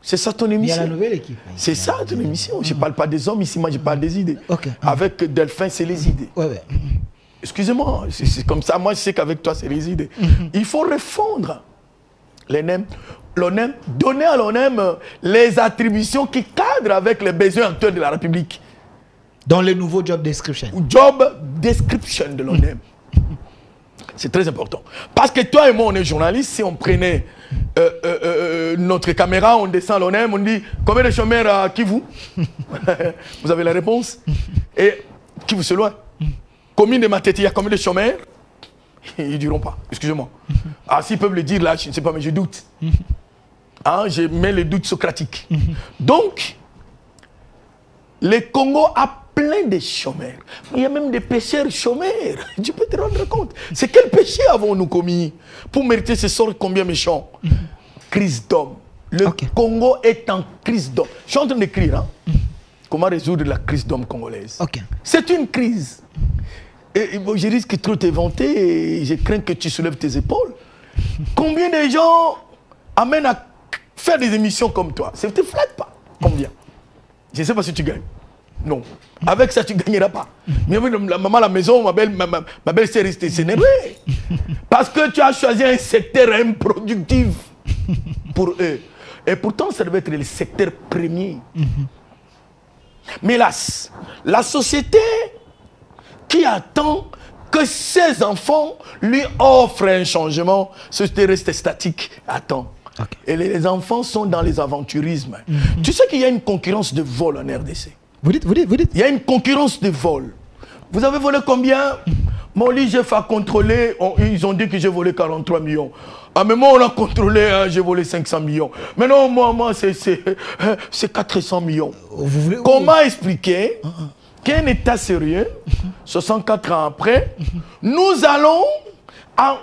C'est ça ton Il y a émission. la nouvelle équipe. C'est ça ton émission. Je ne parle pas des hommes ici, moi je parle des idées. Ok. Avec Delphin, c'est les idées. Ouais, ouais. Excusez-moi, c'est comme ça. Moi je sais qu'avec toi, c'est les idées. Il faut refondre l'ONEM, donner à l'ONEM les attributions qui cadrent avec les besoins actuels de la République. Dans le nouveau job description. Job description de l'ONEM. C'est très important. Parce que toi et moi, on est journalistes. Si on prenait notre caméra, on descend à l'ONEM, on dit combien de chômeurs à Kivu? Vous avez la réponse? Et Kivu, c'est loin. Combien de Matete, il y a combien de chômeurs? Ils ne diront pas. Excusez-moi. Ah, s'ils peuvent le dire là, je ne sais pas, mais je doute. Hein, je mets le doute socratique. Donc, le Congo a plein de chômeurs. Il y a même des pêcheurs chômeurs. Tu peux te rendre compte. C'est quel péché avons-nous commis pour mériter ce sort combien méchant? Crise d'homme. Le Congo est en crise d'homme. Je suis en train d'écrire. Hein? Comment résoudre la crise d'homme congolaise? C'est une crise. Et je risque trop de te vanter et je crains que tu soulèves tes épaules. Combien de gens amènent à faire des émissions comme toi? Ça ne te flatte pas. Combien? Je ne sais pas si tu gagnes. Non. Avec ça, tu ne gagneras pas. Mais la maman à la maison, ma belle-sœur est restée énervée. Parce que tu as choisi un secteur improductif pour eux. Et pourtant, ça devait être le secteur premier. Mais hélas, la société qui attend que ses enfants lui offrent un changement, ce reste statique, attend. Et les enfants sont dans les aventurismes. Tu sais qu'il y a une concurrence de vol en RDC. Vous dites. Il y a une concurrence de vol. Vous avez volé combien? Mon l'IGF a contrôlé, ils ont dit que j'ai volé 43 millions. Ah mais moi on a contrôlé, hein, j'ai volé 500 millions. Mais non, moi c'est 400 millions. Comment expliquer qu'un État sérieux, 64 ans après, nous allons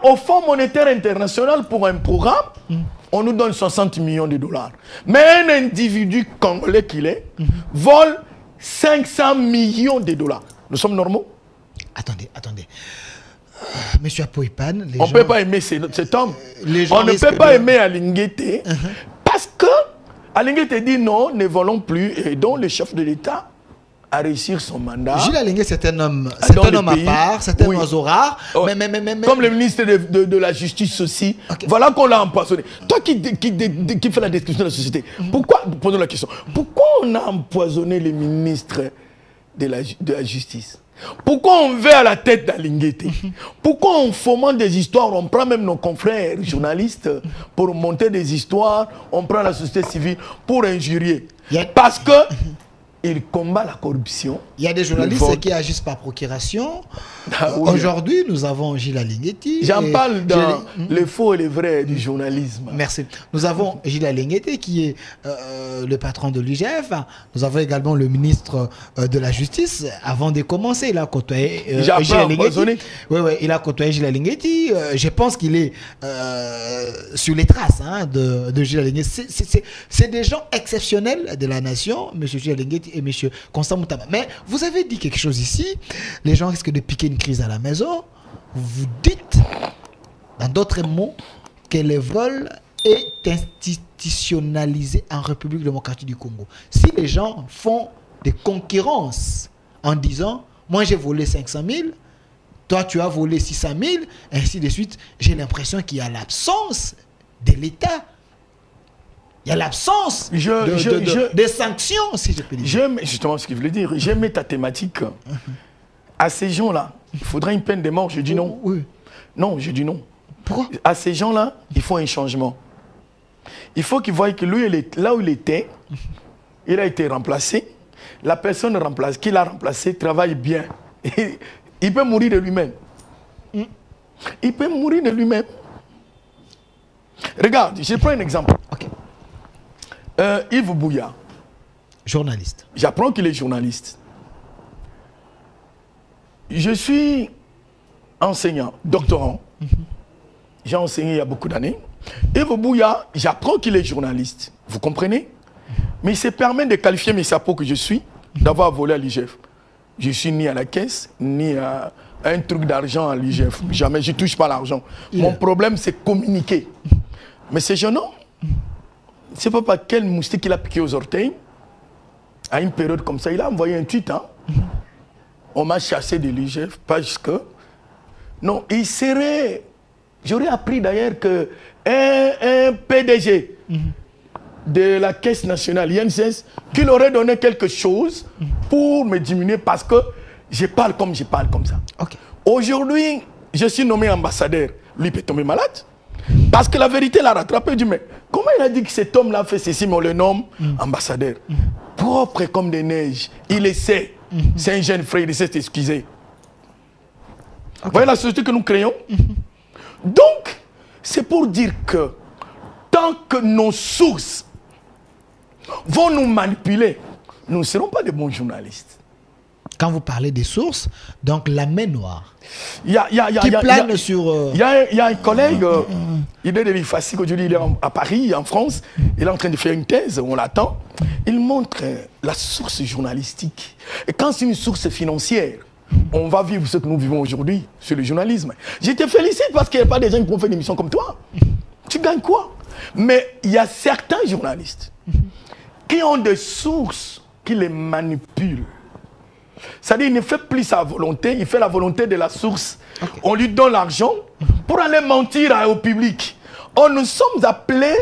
au Fonds monétaire international pour un programme, on nous donne 60 millions de dollars. Mais un individu congolais qu'il est, vole 500 millions de dollars. Nous sommes normaux? Attendez. Monsieur Apoipan, on ne peut pas aimer cet homme. On ne peut pas aimer Alinguete parce que Alinguete dit non, ne volons plus. Et donc le chef de l'État à réussir son mandat. Gilles Alinguete, c'est un homme à part, c'est un oiseau rare. Oh. Mais... Comme le ministre de la Justice aussi. Voilà qu'on l'a empoisonné. Toi qui fais la description de la société, pourquoi, posons la question, pourquoi on a empoisonné le ministre de la Justice? Pourquoi on veut à la tête d'Alinguete? Pourquoi on fomente des histoires? On prend même nos confrères journalistes pour monter des histoires. On prend la société civile pour injurier. Parce que il combat la corruption. Il y a des journalistes qui agissent par procuration. Aujourd'hui, nous avons Gilles Alinguete. J'en parle dans les faux et les vrais du journalisme. Merci. Nous avons Gilles Alinguete qui est le patron de l'IGF. Nous avons également le ministre de la Justice. Avant de commencer, il a côtoyé Gilles Alinguete. Oui, il a côtoyé Gilles Alinguete. Je pense qu'il est sur les traces de Gilles Alinguete. C'est des gens exceptionnels de la nation, M. Gilles Alinguete et M. Constant Moutama. Mais vous avez dit quelque chose ici, les gens risquent de piquer une crise à la maison. Vous dites, dans d'autres mots, que le vol est institutionnalisé en République démocratique du Congo. Si les gens font des concurrences en disant, moi j'ai volé 500 000, toi tu as volé 600 000, ainsi de suite, j'ai l'impression qu'il y a l'absence de l'État. Il y a l'absence de sanctions, si je peux dire. Justement, ce qu'il voulait dire, j'aime ta thématique. À ces gens-là, il faudrait une peine de mort. Je dis non. Oui. Non, je dis non. Pourquoi? À ces gens-là, il faut un changement. Il faut qu'ils voient que lui, là où il était, il a été remplacé. La personne qui l'a remplacé travaille bien. Il peut mourir de lui-même. Il peut mourir de lui-même. Regarde, je prends un exemple. Ok. Yves Bouya. Journaliste. J'apprends qu'il est journaliste. Je suis enseignant, doctorant. J'ai enseigné il y a beaucoup d'années. Yves Bouya, j'apprends qu'il est journaliste. Vous comprenez? Mais il se permet de qualifier mes sapots que je suis d'avoir volé à l'IGF. Je ne suis ni à la caisse, ni un truc d'argent à l'IGF. Jamais, je ne touche pas l'argent. Mon problème, c'est communiquer. Mais ces jeunes hommes, je ne sais pas par quel moustique il a piqué aux orteils. À une période comme ça, il a envoyé un tweet. Hein. On m'a chassé de l'IGF parce que... Non, il serait... J'aurais appris d'ailleurs que un PDG de la Caisse nationale, INSS, qu'il aurait donné quelque chose pour me diminuer parce que je parle comme ça. Okay. Aujourd'hui, je suis nommé ambassadeur. Lui peut tomber malade. Parce que la vérité l'a rattrapé. Il dit, mais comment il a dit que cet homme-là fait ceci, mais on le nomme ambassadeur? Propre comme des neiges. Il essaie. C'est un jeune frère, il essaie de s'excuser. Vous voyez la société que nous créons? Donc, c'est pour dire que tant que nos sources vont nous manipuler, nous ne serons pas de bons journalistes. Quand vous parlez des sources, donc la main noire qui plane sur... Il y a un collègue, il est de l'IFASIC, aujourd'hui il est à Paris, en France, il est en train de faire une thèse, on l'attend. Il montre la source journalistique. Et quand c'est une source financière, on va vivre ce que nous vivons aujourd'hui sur le journalisme. Je te félicite parce qu'il n'y a pas des gens qui vont faire une émission comme toi. Tu gagnes quoi? Mais il y a certains journalistes qui ont des sources qui les manipulent. C'est-à-dire qu'il ne fait plus sa volonté, il fait la volonté de la source. Okay. On lui donne l'argent pour aller mentir au public. Or, nous sommes appelés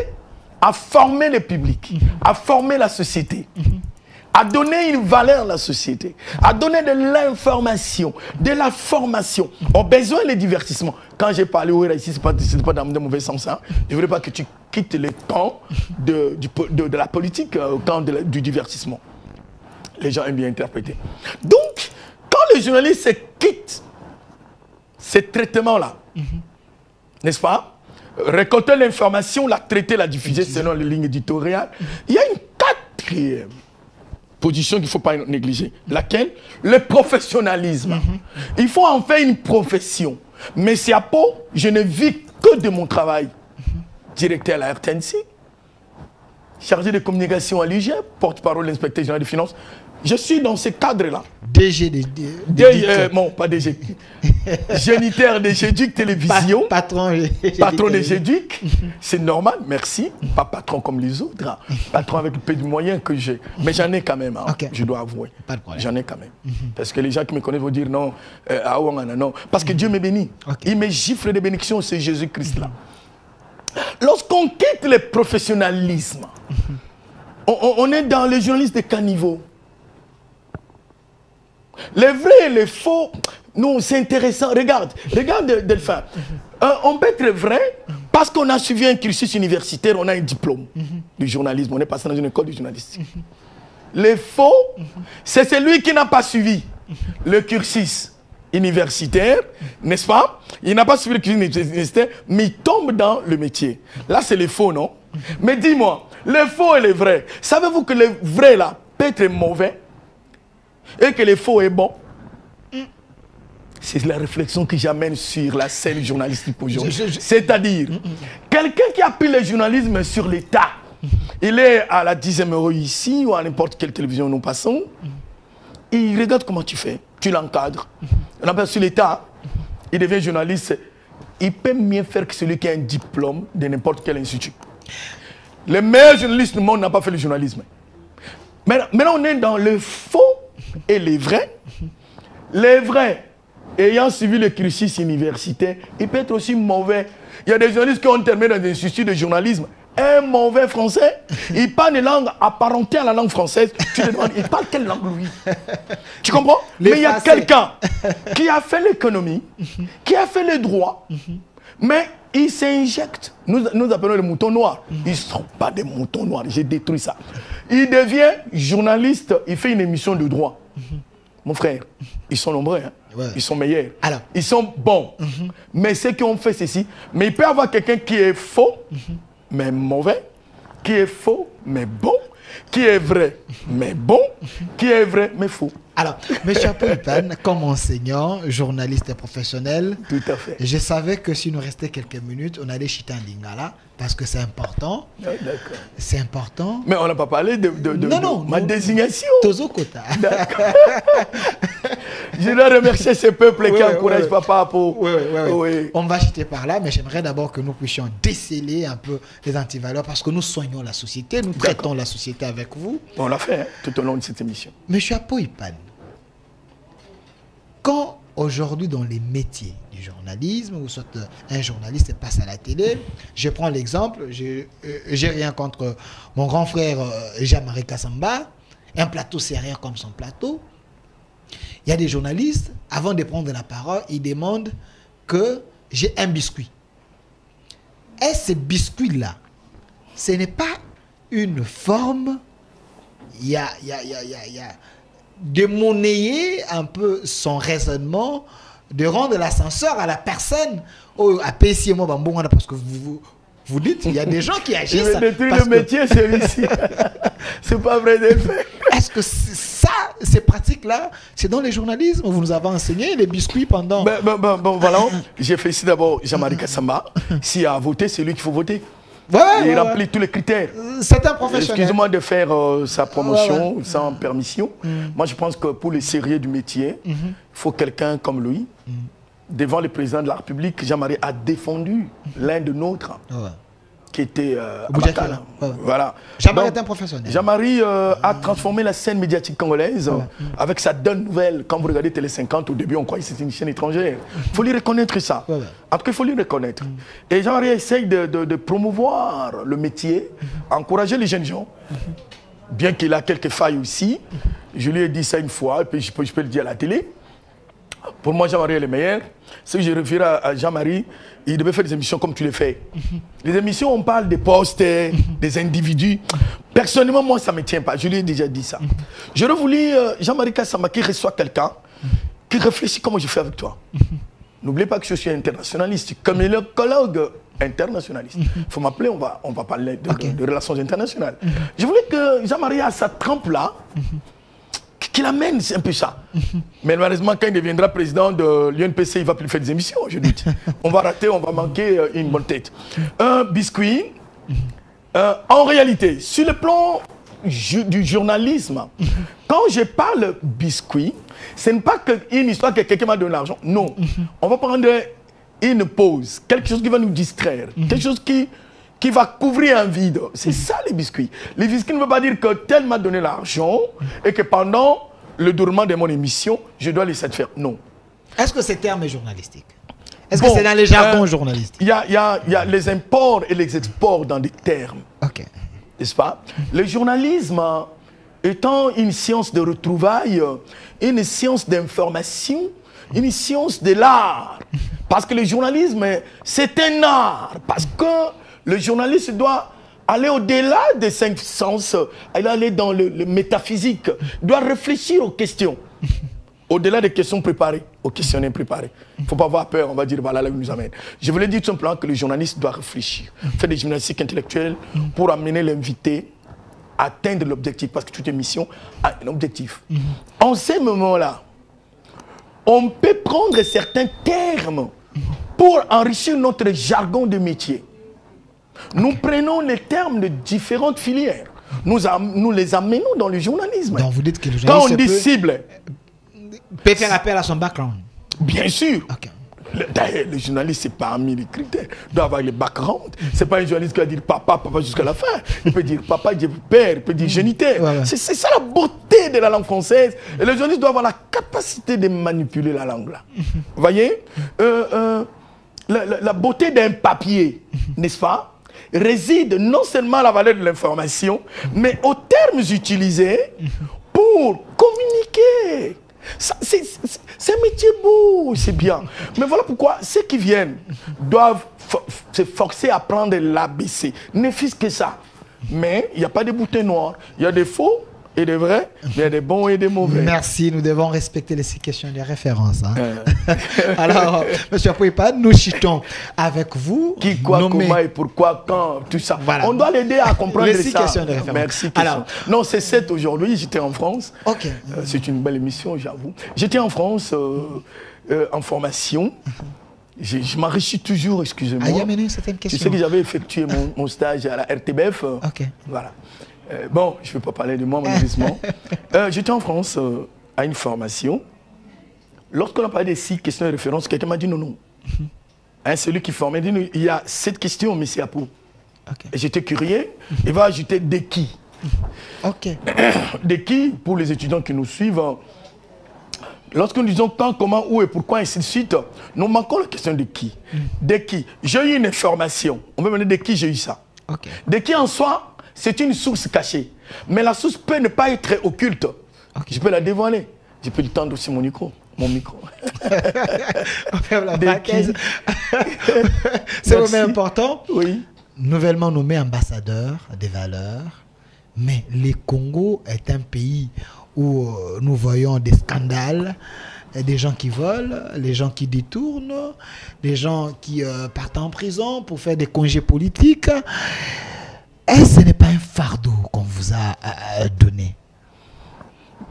à former le public, à former la société, à donner une valeur à la société, à donner de l'information, de la formation. On a besoin de divertissement. Quand j'ai parlé au ici, ce n'est pas dans le mauvais sens. Hein. Je ne voudrais pas que tu quittes le camp de la politique au camp du divertissement. Les gens aiment bien interpréter. Donc, quand les journalistes quittent ces traitements-là, n'est-ce pas? Récolter l'information, la traiter, la diffuser selon les lignes éditoriales, il y a une quatrième position qu'il ne faut pas négliger. Laquelle? Le professionnalisme. Il faut en faire une profession. Mais c'est à Pau, je ne vis que de mon travail. Directeur à la RTNC, chargé de communication à l'IGE, porte-parole de l'inspecteur général des finances. Je suis dans ce cadre-là. DG non, pas DG. Géniteur de GEDUC Télévision. Patron de GEDUC. C'est normal, merci. Pas patron comme les autres. Hein. Patron avec le peu de moyens que j'ai. Mais j'en ai quand même, hein, okay. Je dois avouer. J'en ai quand même. Parce que les gens qui me connaissent vont dire non, non. Parce que Dieu me bénit. Okay. Il me gifle des bénédictions, c'est Jésus-Christ là. Lorsqu'on quitte le professionnalisme, on est dans les journalistes de caniveau. Les vrais et les faux, non, c'est intéressant. Regarde Delphin. On peut être vrai parce qu'on a suivi un cursus universitaire, on a un diplôme du journalisme, on est passé dans une école de journalistique. Les faux, c'est celui qui n'a pas suivi le cursus universitaire, n'est-ce pas? Il n'a pas suivi le cursus universitaire, mais il tombe dans le métier. Là, c'est les faux, non? Mais dis-moi, les faux et les vrais, savez-vous que le vrai, là, peut être mauvais et que le faux est bon? C'est la réflexion que j'amène sur la scène journalistique aujourd'hui. C'est-à-dire, quelqu'un qui appuie le journalisme sur l'État, il est à la 10e heure ici ou à n'importe quelle télévision nous passons, il regarde comment tu fais, tu l'encadres. On appelle sur l'État, il devient journaliste, il peut mieux faire que celui qui a un diplôme de n'importe quel institut. Le meilleur journaliste du monde n'a pas fait le journalisme. Maintenant, on est dans le faux et les vrais. Les vrais, ayant suivi le cursus universitaire, il peut être aussi mauvais. Il y a des journalistes qui ont terminé dans des instituts de journalisme. Un mauvais français, il parle une langue apparentée à la langue française. Tu te demandes, il parle quelle langue, lui? Tu comprends? Mais il y a quelqu'un qui a fait l'économie, qui a fait le droit, mais il s'injecte. Nous appelons les moutons noirs. Ils ne sont pas des moutons noirs, j'ai détruit ça. Il devient journaliste, il fait une émission de droit. Mon frère, ils sont nombreux, hein? Ouais. Ils sont meilleurs. Alors, ils sont bons. Mais ceux qui ont fait ceci, mais il peut y avoir quelqu'un qui est faux, mais mauvais, qui est faux, mais bon, qui est vrai, mais bon, qui est vrai, mais faux. Alors, M. Apolitan, comme enseignant, journaliste et professionnel, tout à fait. Je savais que s'il nous restait quelques minutes, on allait chiter un lingala, parce que c'est important. Ah, d'accord. C'est important. Mais on n'a pas parlé de ma désignation. Tozo Kota. D'accord. Je dois remercier ce peuple qui encourage papa pour... Oui. On va jeter par là, mais j'aimerais d'abord que nous puissions déceler un peu les antivaleurs parce que nous soignons la société, nous traitons la société avec vous. On l'a fait tout au long de cette émission. Monsieur Apo-Ipan, quand aujourd'hui dans les métiers du journalisme, ou soit un journaliste passe à la télé, je prends l'exemple, j'ai rien contre mon grand frère Jean-Marie Kassamba, un plateau c'est rien comme son plateau. Il y a des journalistes, avant de prendre la parole, ils demandent que j'ai un biscuit. Et ce biscuit-là, ce n'est pas une forme, il y a de monnayer un peu son raisonnement, de rendre l'ascenseur à la personne. Oh, à PSI, moi, parce que vous dites, il y a des gens qui agissent. Je vais détruire le métier, celui-ci. C'est pas vrai de le faire. Est-ce que ça, ces pratiques-là, c'est dans les journalismes? Vous nous avez enseigné les biscuits pendant... Bon, voilà. J'ai fait ici d'abord Jean-Marie Kassamba. S'il a voté, c'est lui qu'il faut voter. Il remplit tous les critères. C'est un professionnel. Excusez-moi de faire sa promotion sans permission. Moi, je pense que pour le sérieux du métier, il faut quelqu'un comme lui. Devant le président de la République, Jean-Marie a défendu l'un de nôtres, qui était Abakala. Voilà. Jean-Marie est un professionnel. Jean-Marie a transformé la scène médiatique congolaise avec sa donne nouvelle. Quand vous regardez Télé 50, au début, on croyait que c'était une chaîne étrangère. Il faut lui reconnaître ça. En tout cas, il faut lui reconnaître. Et Jean-Marie essaye de promouvoir le métier, encourager les jeunes gens. Bien qu'il a quelques failles aussi. Je lui ai dit ça une fois, et puis je peux le dire à la télé. Pour moi, Jean-Marie est le meilleur. Si je réfère à Jean-Marie, il devait faire des émissions comme tu les fais. Les émissions, on parle des postes, des individus. Personnellement, moi, ça ne me tient pas. Je lui ai déjà dit ça. J'aurais voulu Jean-Marie Kassamba qui reçoit quelqu'un qui réfléchit comment je fais avec toi. N'oubliez pas que je suis internationaliste, comme écologue internationaliste. Il faut m'appeler, on va parler de relations internationales. Je voulais que Jean-Marie a sa trempe-là, qu'il amène un peu ça. Mais malheureusement, quand il deviendra président de l'UNPC, il ne va plus faire des émissions, je doute. On va rater, on va manquer une bonne tête. Un biscuit, en réalité, sur le plan du journalisme, quand je parle biscuit, ce n'est pas une histoire que quelqu'un m'a donné l'argent. Non. On va prendre une pause, quelque chose qui va nous distraire, quelque chose qui va couvrir un vide. C'est ça les biscuits. Les biscuits ne veulent pas dire que tel m'a donné l'argent et que pendant le déroulement de mon émission, je dois laisser faire. Non. Est-ce que ce terme est journalistique? Est-ce que c'est dans les jargons journalistiques? Il y a les imports et les exports dans des termes. Ok. N'est-ce pas? Le journalisme étant une science de retrouvailles, une science d'information, une science de l'art. Parce que le journalisme, c'est un art. Parce que le journaliste doit aller au-delà des 5 sens, aller dans le métaphysique, doit réfléchir aux questions. Au-delà des questions préparées, aux questionnaires préparés. Il ne faut pas avoir peur, on va dire, voilà, là où il nous amène. Je voulais dire tout simplement que le journaliste doit réfléchir, faire des gymnastiques intellectuelles pour amener l'invité à atteindre l'objectif, parce que toute émission a un objectif. En ces moments-là, on peut prendre certains termes pour enrichir notre jargon de métier. Nous prenons les termes de différentes filières. Nous les amenons dans le journalisme. Donc vous dites que le journaliste, quand on dit cible, peut faire appel à son background. Bien sûr. Okay. D'ailleurs, le journaliste, c'est parmi les critères. Il doit avoir le background. C'est pas un journaliste qui va dire papa, papa jusqu'à la fin. Il peut dire papa, Dieu père, il peut dire géniteur. Ouais. C'est ça la beauté de la langue française. Et le journaliste doit avoir la capacité de manipuler la langue là. Vous voyez la beauté d'un papier, n'est-ce pas, réside non seulement à la valeur de l'information, mais aux termes utilisés pour communiquer. C'est un métier beau, c'est bien. Mais voilà pourquoi ceux qui viennent doivent se forcer à prendre l'ABC. Ne fût-ce que ça. Mais il n'y a pas de bouteilles noires. Il y a des faux et des vrais, mais il y a des bons et des mauvais. Merci, nous devons respecter les questions et les références. Hein. Alors, M. Apo-Ipan, nous chutons avec vous. Qui, quoi, comment et pourquoi, quand, tout ça. Voilà. On doit l'aider à comprendre les ça. Questions de référence. Merci. Alors, non, c'est 7 aujourd'hui, j'étais en France. Ok. C'est une belle émission, j'avoue. J'étais en France en formation. Je m'enrichis toujours, excusez-moi. Certaines questions. Tu sais que j'avais effectué mon stage à la RTBF. Ok. Voilà. Bon, je ne vais pas parler de moi, malheureusement. J'étais en France à une formation. lorsqu'on a parlé des 6 questions de référence, quelqu'un m'a dit non, non. Hein, celui qui formait, dit, il y a 7 questions, mais c'est à pour. Et j'étais curieux, il va ajouter des qui. Des qui, pour les étudiants qui nous suivent, lorsque nous disons quand, comment, où et pourquoi, ainsi de suite, nous manquons la question de qui. De qui. J'ai eu une information, on peut me dire de qui j'ai eu ça. De qui en soi, c'est une source cachée. Mais la source peut ne pas être occulte. Je peux la dévoiler. Je peux lui tendre aussi mon micro. C'est vraiment important. Oui. Nouvellement nommé ambassadeur des valeurs, mais le Congo est un pays où nous voyons des scandales, des gens qui volent, les gens qui détournent, des gens qui partent en prison pour faire des congés politiques. Et ce n'est pas un fardeau qu'on vous a donné?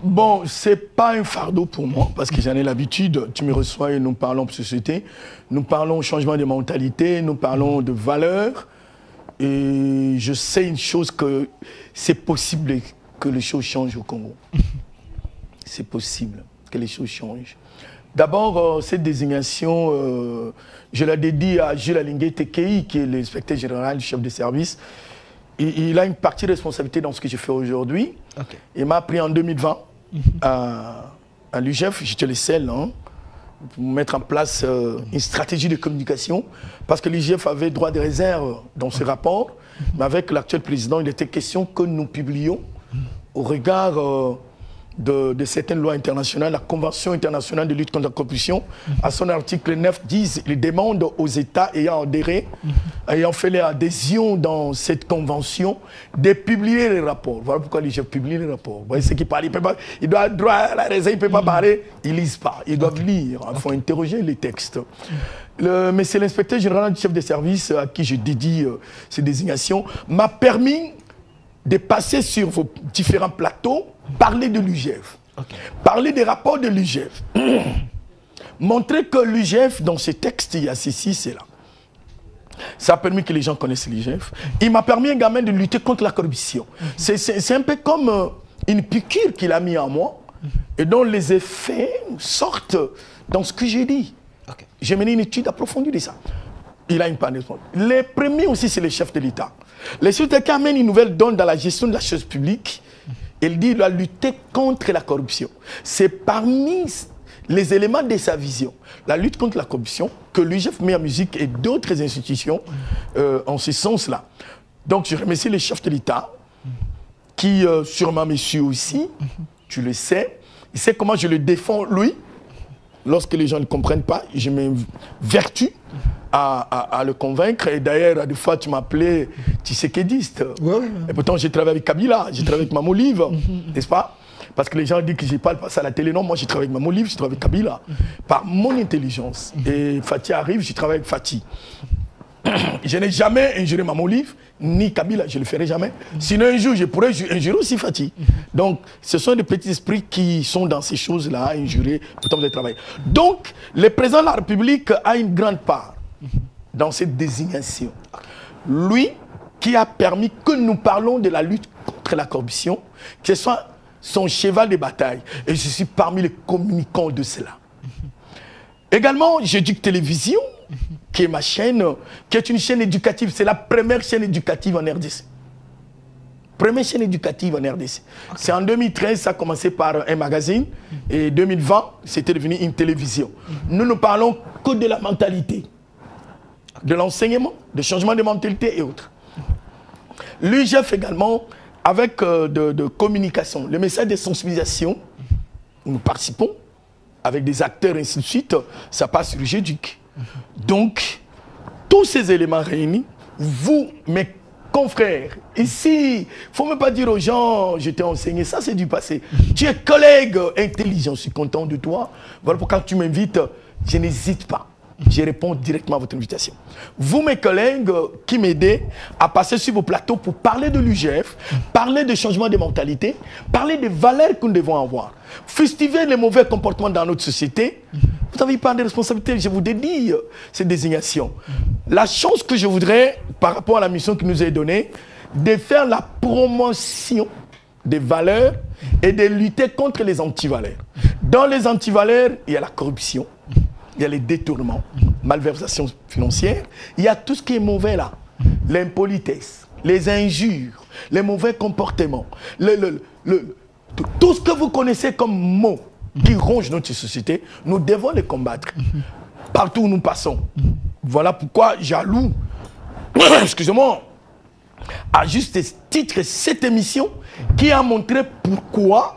Bon, c'est pas un fardeau pour moi, parce que j'en ai l'habitude. Tu me reçois et nous parlons de société, nous parlons changement de mentalité, nous parlons de valeurs. Et je sais une chose, que c'est possible que les choses changent au Congo. C'est possible que les choses changent. D'abord, cette désignation, je la dédie à Jules Alingué Tekei, qui est l'inspecteur général, le chef de service. Il a une partie de responsabilité dans ce que je fais aujourd'hui. Il m'a pris en 2020 à l'UGF, j'étais le seul, hein, pour mettre en place une stratégie de communication, parce que l'IGF avait droit de réserve dans ce rapport, mais avec l'actuel président, il était question que nous publions au regard de certaines lois internationales, la Convention internationale de lutte contre la corruption, à son article 9, il demande aux États ayant adhéré, ayant fait l'adhésion dans cette convention, de publier les rapports. Voilà pourquoi l'IGF publie les rapports. Vous voyez ce qui parle, il doit droit à la raison, il ne peut pas parler, ils ne lisent pas, ils doivent lire, il faut interroger les textes. Mais c'est l'inspecteur général du chef de service à qui je dédie ces désignations, m'a permis de passer sur vos différents plateaux, parler de l'UGF, parler des rapports de l'UGF, montrer que l'UGF, dans ces textes, il y a ceci, c'est là. Ça a permis que les gens connaissent l'UGF. Il m'a permis également de lutter contre la corruption. C'est un peu comme une piqûre qu'il a mis en moi et dont les effets sortent dans ce que j'ai dit. J'ai mené une étude approfondie de ça. Il a une part de responsabilité. Les premiers aussi, c'est les chefs de l'État. Les chefs de l'État amènent une nouvelle donne dans la gestion de la chose publique. Il dit qu'il doit lutter contre la corruption. C'est parmi les éléments de sa vision, la lutte contre la corruption, que l'UGF met en musique et d'autres institutions en ce sens-là. Donc je remercie les chefs de l'État, qui sûrement me suivent aussi, tu le sais. Il sait comment je le défends, lui. Lorsque les gens ne comprennent pas, je m'évertue à le convaincre. Et d'ailleurs, des fois, tu m'appelais Tshisekidiste. Et pourtant, j'ai travaillé avec Kabila, j'ai travaillé avec Mamo Live, n'est-ce pas? Parce que les gens disent que je ne parle pas ça à la télé. Non, moi, j'ai travaillé avec Mamo Live, j'ai travaillé avec Kabila. Par mon intelligence. Et Fatih arrive, j'ai travaillé avec Fatih. Je n'ai jamais injuré Mamo Live, ni Kabila, je ne le ferai jamais. Sinon, un jour, je pourrais injurer aussi Fatih. Donc, ce sont des petits esprits qui sont dans ces choses-là, injurer, pourtant vous avez travaillé. Donc, le président de la République a une grande part dans cette désignation. Lui, qui a permis que nous parlons de la lutte contre la corruption, que ce soit son cheval de bataille. Et je suis parmi les communicants de cela. Également, j'éduque télévision, qui est ma chaîne, qui est une chaîne éducative. C'est la première chaîne éducative en RDC. Première chaîne éducative en RDC. C'est en 2013, ça a commencé par un magazine. Et 2020, c'était devenu une télévision. Nous ne parlons que de la mentalité, de l'enseignement, de changement de mentalité et autres. L'UGF également, avec de communication, le message de sensibilisation, où nous participons, avec des acteurs et ainsi de suite, ça passe sur l'UGEDUC. Donc, tous ces éléments réunis, vous, mes confrères, ici, il ne faut même pas dire aux gens, je t'ai enseigné, ça c'est du passé. Tu es collègue intelligent, je suis content de toi. Voilà pourquoi quand tu m'invites, je n'hésite pas. Je réponds directement à votre invitation. Vous, mes collègues, qui m'aidez à passer sur vos plateaux pour parler de l'UGF, parler de changement de mentalité, parler des valeurs que nous devons avoir, fustiger les mauvais comportements dans notre société, vous avez pas de responsabilité, je vous dédie ces désignations. La chance que je voudrais, par rapport à la mission qui nous est donnée, de faire la promotion des valeurs et de lutter contre les anti-valeurs. Dans les antivaleurs, il y a la corruption, il y a les détournements, malversation financière, il y a tout ce qui est mauvais là. L'impolitesse, les injures, les mauvais comportements, tout ce que vous connaissez comme mots qui rongent notre société, nous devons les combattre partout où nous passons. Voilà pourquoi j'alloue, excusez-moi, à juste titre cette émission qui a montré pourquoi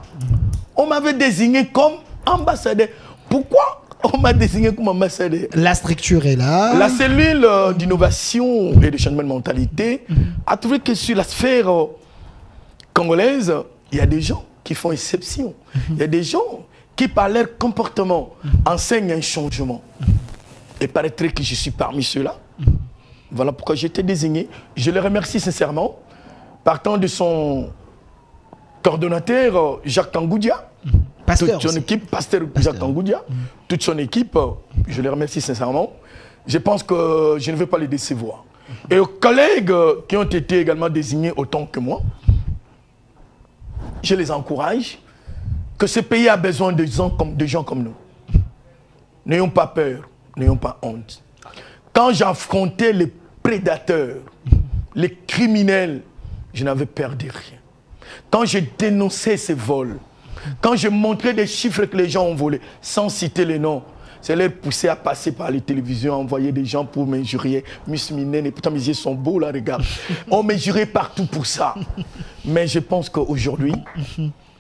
on m'avait désigné comme ambassadeur. Pourquoi on m'a désigné comme ambassadeur? La structure est là. La cellule d'innovation et de changement de mentalité a trouvé que sur la sphère congolaise, il y a des gens qui font exception. Il y a des gens qui, par leur comportement, enseignent un changement. Il paraîtrait que je suis parmi ceux-là. Voilà pourquoi j'ai été désigné. Je le remercie sincèrement, partant de son coordonnateur Jacques Tangoudia, Pasteur toute son équipe, pasteur Jacques Tangoudia, toute son équipe, je les remercie sincèrement. Je pense que je ne vais pas les décevoir. Et aux collègues qui ont été également désignés autant que moi, je les encourage que ce pays a besoin de gens comme nous. N'ayons pas peur, n'ayons pas honte. Quand j'affrontais les prédateurs, les criminels, je n'avais peur de rien. Quand je dénonçais ces vols, quand je montrais des chiffres que les gens ont volés, sans citer les noms, c'est leur pousser à passer par les télévisions, à envoyer des gens pour m'injurier. Et pourtant mes yeux sont beaux là, regarde. On m'injurait partout pour ça. Mais je pense qu'aujourd'hui,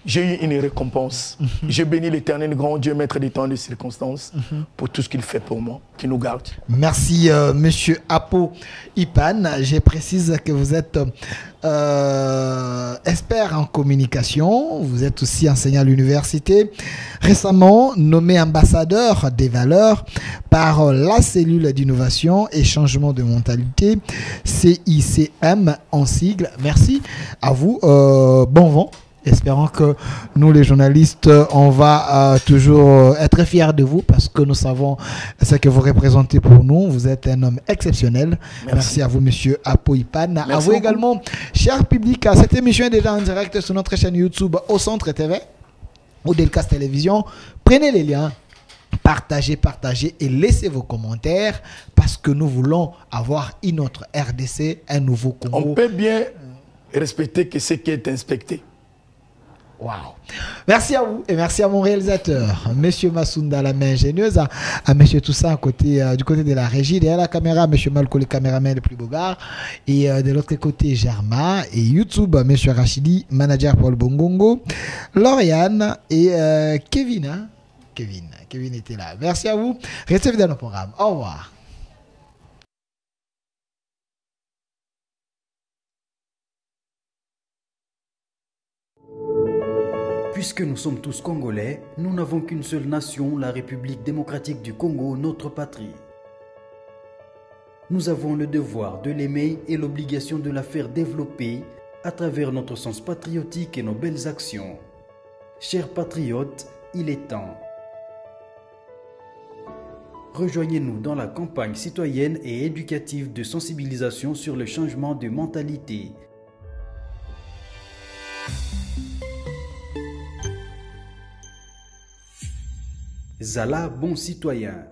j'ai eu une récompense. Je bénis l'Éternel, grand Dieu, maître des temps et des circonstances, pour tout ce qu'il fait pour moi, qui nous garde. Merci, monsieur Apo Ipan. Je précise que vous êtes expert en communication. Vous êtes aussi enseignant à l'université. Récemment nommé ambassadeur des valeurs par la cellule d'innovation et changement de mentalité, CICM en sigle. Merci à vous. Bon vent. Espérons que nous, les journalistes, on va toujours être fiers de vous parce que nous savons ce que vous représentez pour nous. Vous êtes un homme exceptionnel. Merci à vous, monsieur Apo Ipan. À vous également, cher public. Cette émission est déjà en direct sur notre chaîne YouTube Au Centre TV ou Delcast Télévision. Prenez les liens. Partagez et laissez vos commentaires parce que nous voulons avoir une autre RDC, un nouveau Congo. On peut bien respecter que ce qui est inspecté. Wow. Merci à vous et merci à mon réalisateur, monsieur Massounda, la main ingénieuse, à monsieur Toussaint du côté de la régie, derrière la caméra, monsieur Malko, le caméraman le plus beau gars, et de l'autre côté, Germain, et YouTube, monsieur Rachidi, manager Paul Bongongo, Lauriane et Kevin, hein? Kevin était là. Merci à vous. Restez fidèles dans le programme. Au revoir. Puisque nous sommes tous Congolais, nous n'avons qu'une seule nation, la République démocratique du Congo, notre patrie. Nous avons le devoir de l'aimer et l'obligation de la faire développer à travers notre sens patriotique et nos belles actions. Chers patriotes, il est temps. Rejoignez-nous dans la campagne citoyenne et éducative de sensibilisation sur le changement de mentalité. Zala bon citoyen.